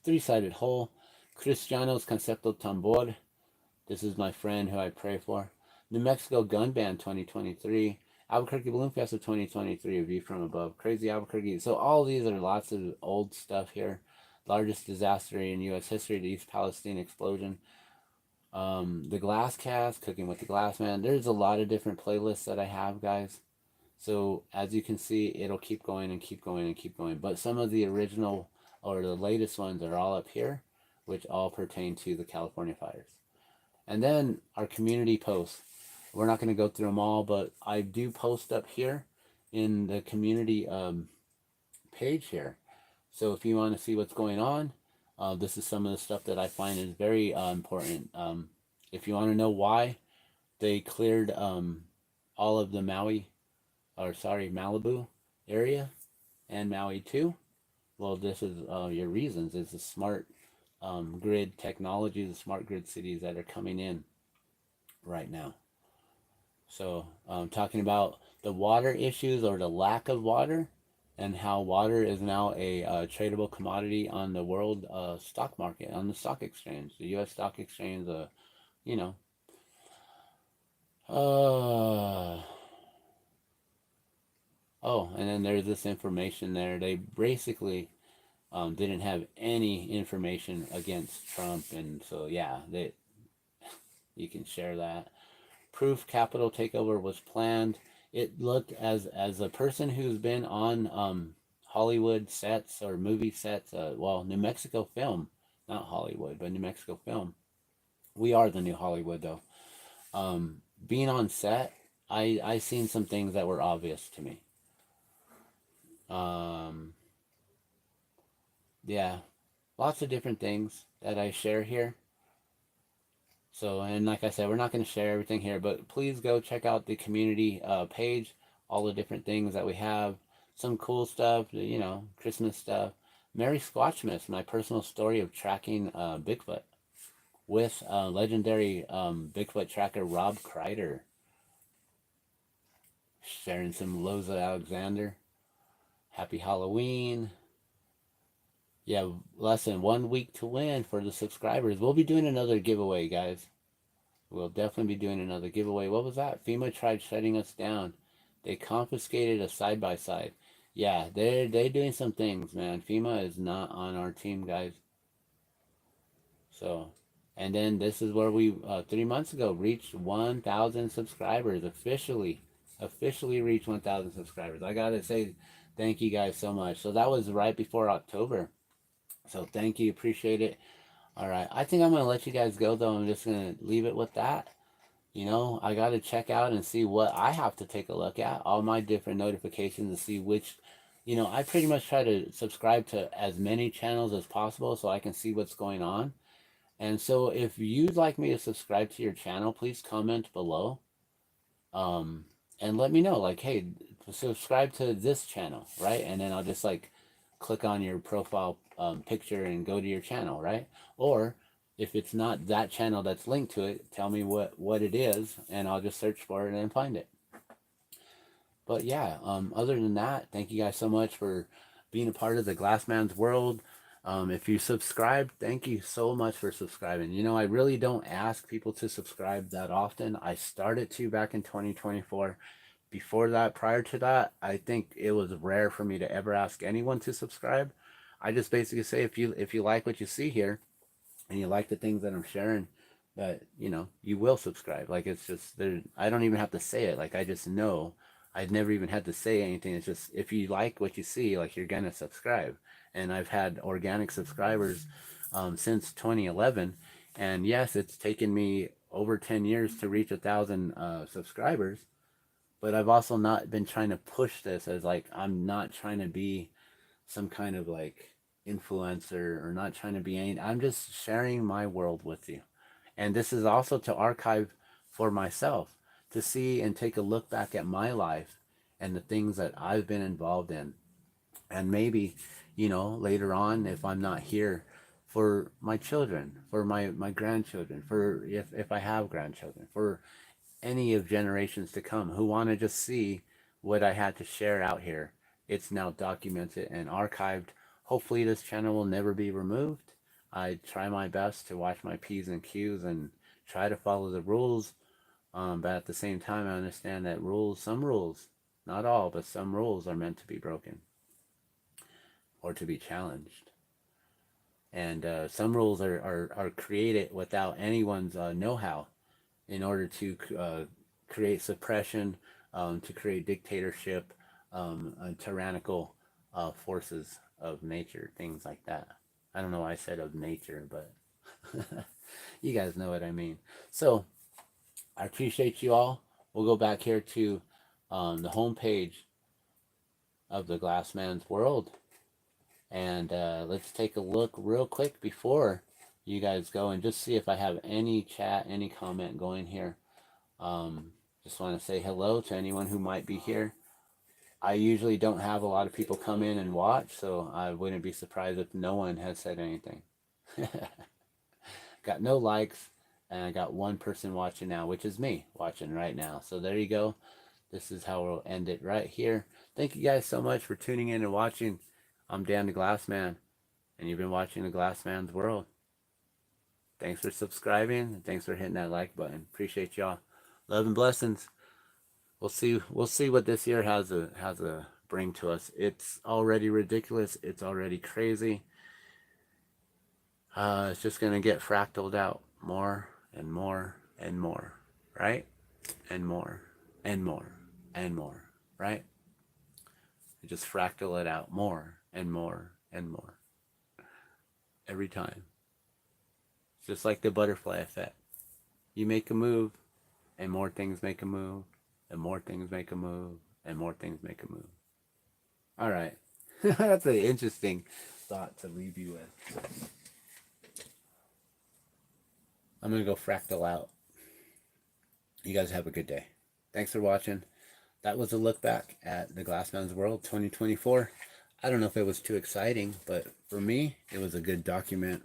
3-sided hole. Cristiano's Concepto Tambor. This is my friend who I pray for. New Mexico Gun Ban 2023, Albuquerque Balloon Fest of 2023, A View from Above, Crazy Albuquerque. So all these are lots of old stuff here. Largest disaster in U.S. history, the East Palestine explosion. The Glass Cast, Cooking with the Glass Man. There's a lot of different playlists that I have, guys. So as you can see, it'll keep going and keep going and keep going. But some of the original or the latest ones are all up here, which all pertain to the California fires. And then our community posts. We're not going to go through them all, but I do post up here in the community page here. So if you want to see what's going on, this is some of the stuff that I find is very important. If you want to know why they cleared all of the Malibu area and Maui too, well, this is your reasons. It's the smart grid technology, the smart grid cities that are coming in right now. So talking about the water issues or the lack of water, and how water is now a tradable commodity on the world stock market, on the stock exchange, the U.S. stock exchange, you know. Oh, and then there's this information there. They basically didn't have any information against Trump, and so yeah, you can share that. Proof Capitol takeover was planned. It looked as a person who's been on Hollywood sets or movie sets, well, New Mexico film, not Hollywood, but New Mexico film. We are the new Hollywood though. Being on set, I seen some things that were obvious to me. Yeah, lots of different things that I share here. So, and like I said, we're not going to share everything here, but please go check out the community page, all the different things that we have, some cool stuff, you know, Christmas stuff. Merry Squatchmas, my personal story of tracking Bigfoot with legendary Bigfoot tracker Rob Kreider. Sharing some Loza Alexander. Happy Halloween. Yeah, less than 1 week to win for the subscribers. We'll be doing another giveaway, guys. We'll definitely be doing another giveaway. What was that? FEMA tried shutting us down. They confiscated a side-by-side. Yeah, they're doing some things, man. FEMA is not on our team, guys. So, and then this is where we 3 months ago reached 1,000 subscribers officially reached 1,000 subscribers. I gotta say thank you guys so much. So that was right before October. So thank you, appreciate it. All right, I think I'm gonna let you guys go though. I'm just gonna leave it with that. You know, I got to check out and see what I have to take a look at, all my different notifications, to see which, you know, I pretty much try to subscribe to as many channels as possible so I can see what's going on. And so if you'd like me to subscribe to your channel, please comment below. And let me know, like, hey, subscribe to this channel, right? And then I'll just like click on your profile picture and go to your channel, right? Or if it's not that channel that's linked to it, tell me what it is, and I'll just search for it and find it. But yeah, other than that, thank you guys so much for being a part of the Glassman's World. If you subscribe, thank you so much for subscribing. You know, I really don't ask people to subscribe that often. I started to back in 2024. Before that, prior to that, I think it was rare for me to ever ask anyone to subscribe. I just basically say, if you like what you see here and you like the things that I'm sharing, that, you know, you will subscribe. Like, it's just there. I don't even have to say it. Like, I just know. I'd never even had to say anything. It's just, if you like what you see, like, you're gonna subscribe. And I've had organic subscribers since 2011, and yes, it's taken me over 10 years to reach 1,000 subscribers. But I've also not been trying to push this as, like, I'm not trying to be some kind of like influencer, or not trying to be any. I'm just sharing my world with you. And this is also to archive for myself, to see and take a look back at my life and the things that I've been involved in. And maybe, you know, later on, if I'm not here, for my children, for my grandchildren, for if I have grandchildren, for any of generations to come who want to just see what I had to share out here. It's now documented and archived. Hopefully this channel will never be removed. I try my best to watch my P's and Q's and try to follow the rules. But at the same time, I understand that some rules, not all, but some rules are meant to be broken or to be challenged. And some rules are created without anyone's know-how in order to create suppression, to create dictatorship, tyrannical forces of nature, things like that. I don't know why I said of nature, but you guys know what I mean. So I appreciate you all. We'll go back here to the homepage of the Glassman's World. And let's take a look real quick before you guys go and just see if I have any chat, any comment going here. Just want to say hello to anyone who might be here. I usually don't have a lot of people come in and watch, so I wouldn't be surprised if no one has said anything. Got no likes, and I got one person watching now, which is me watching right now. So there you go. This is how we'll end it right here. Thank you guys so much for tuning in and watching. I'm Dan the Glassman, and you've been watching the Glassman's World. Thanks for subscribing, and thanks for hitting that like button. Appreciate y'all. Love and blessings. We'll see what this year has a bring to us. It's already ridiculous. It's already crazy. It's just gonna get fractaled out more and more and more, right? And more and more and more, right? You just fractal it out more and more and more every time. It's just like the butterfly effect. You make a move, and more things make a move, and more things make a move, and more things make a move. All right. That's an interesting thought to leave you with. I'm going to go fractal out. You guys have a good day. Thanks for watching. That was a look back at the Glassman's World 2024. I don't know if it was too exciting, but for me, it was a good documentary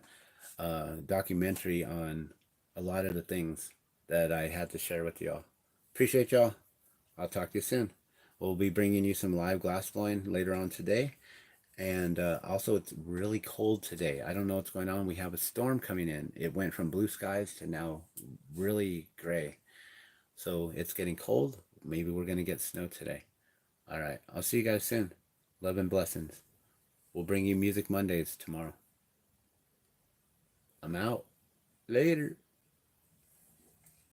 on a lot of the things that I had to share with y'all. Appreciate y'all. I'll talk to you soon. We'll be bringing you some live glass blowing later on today. And also, it's really cold today. I don't know what's going on. We have a storm coming in. It went from blue skies to now really gray. So it's getting cold. Maybe we're going to get snow today. All right. I'll see you guys soon. Love and blessings. We'll bring you Music Mondays tomorrow. I'm out. Later.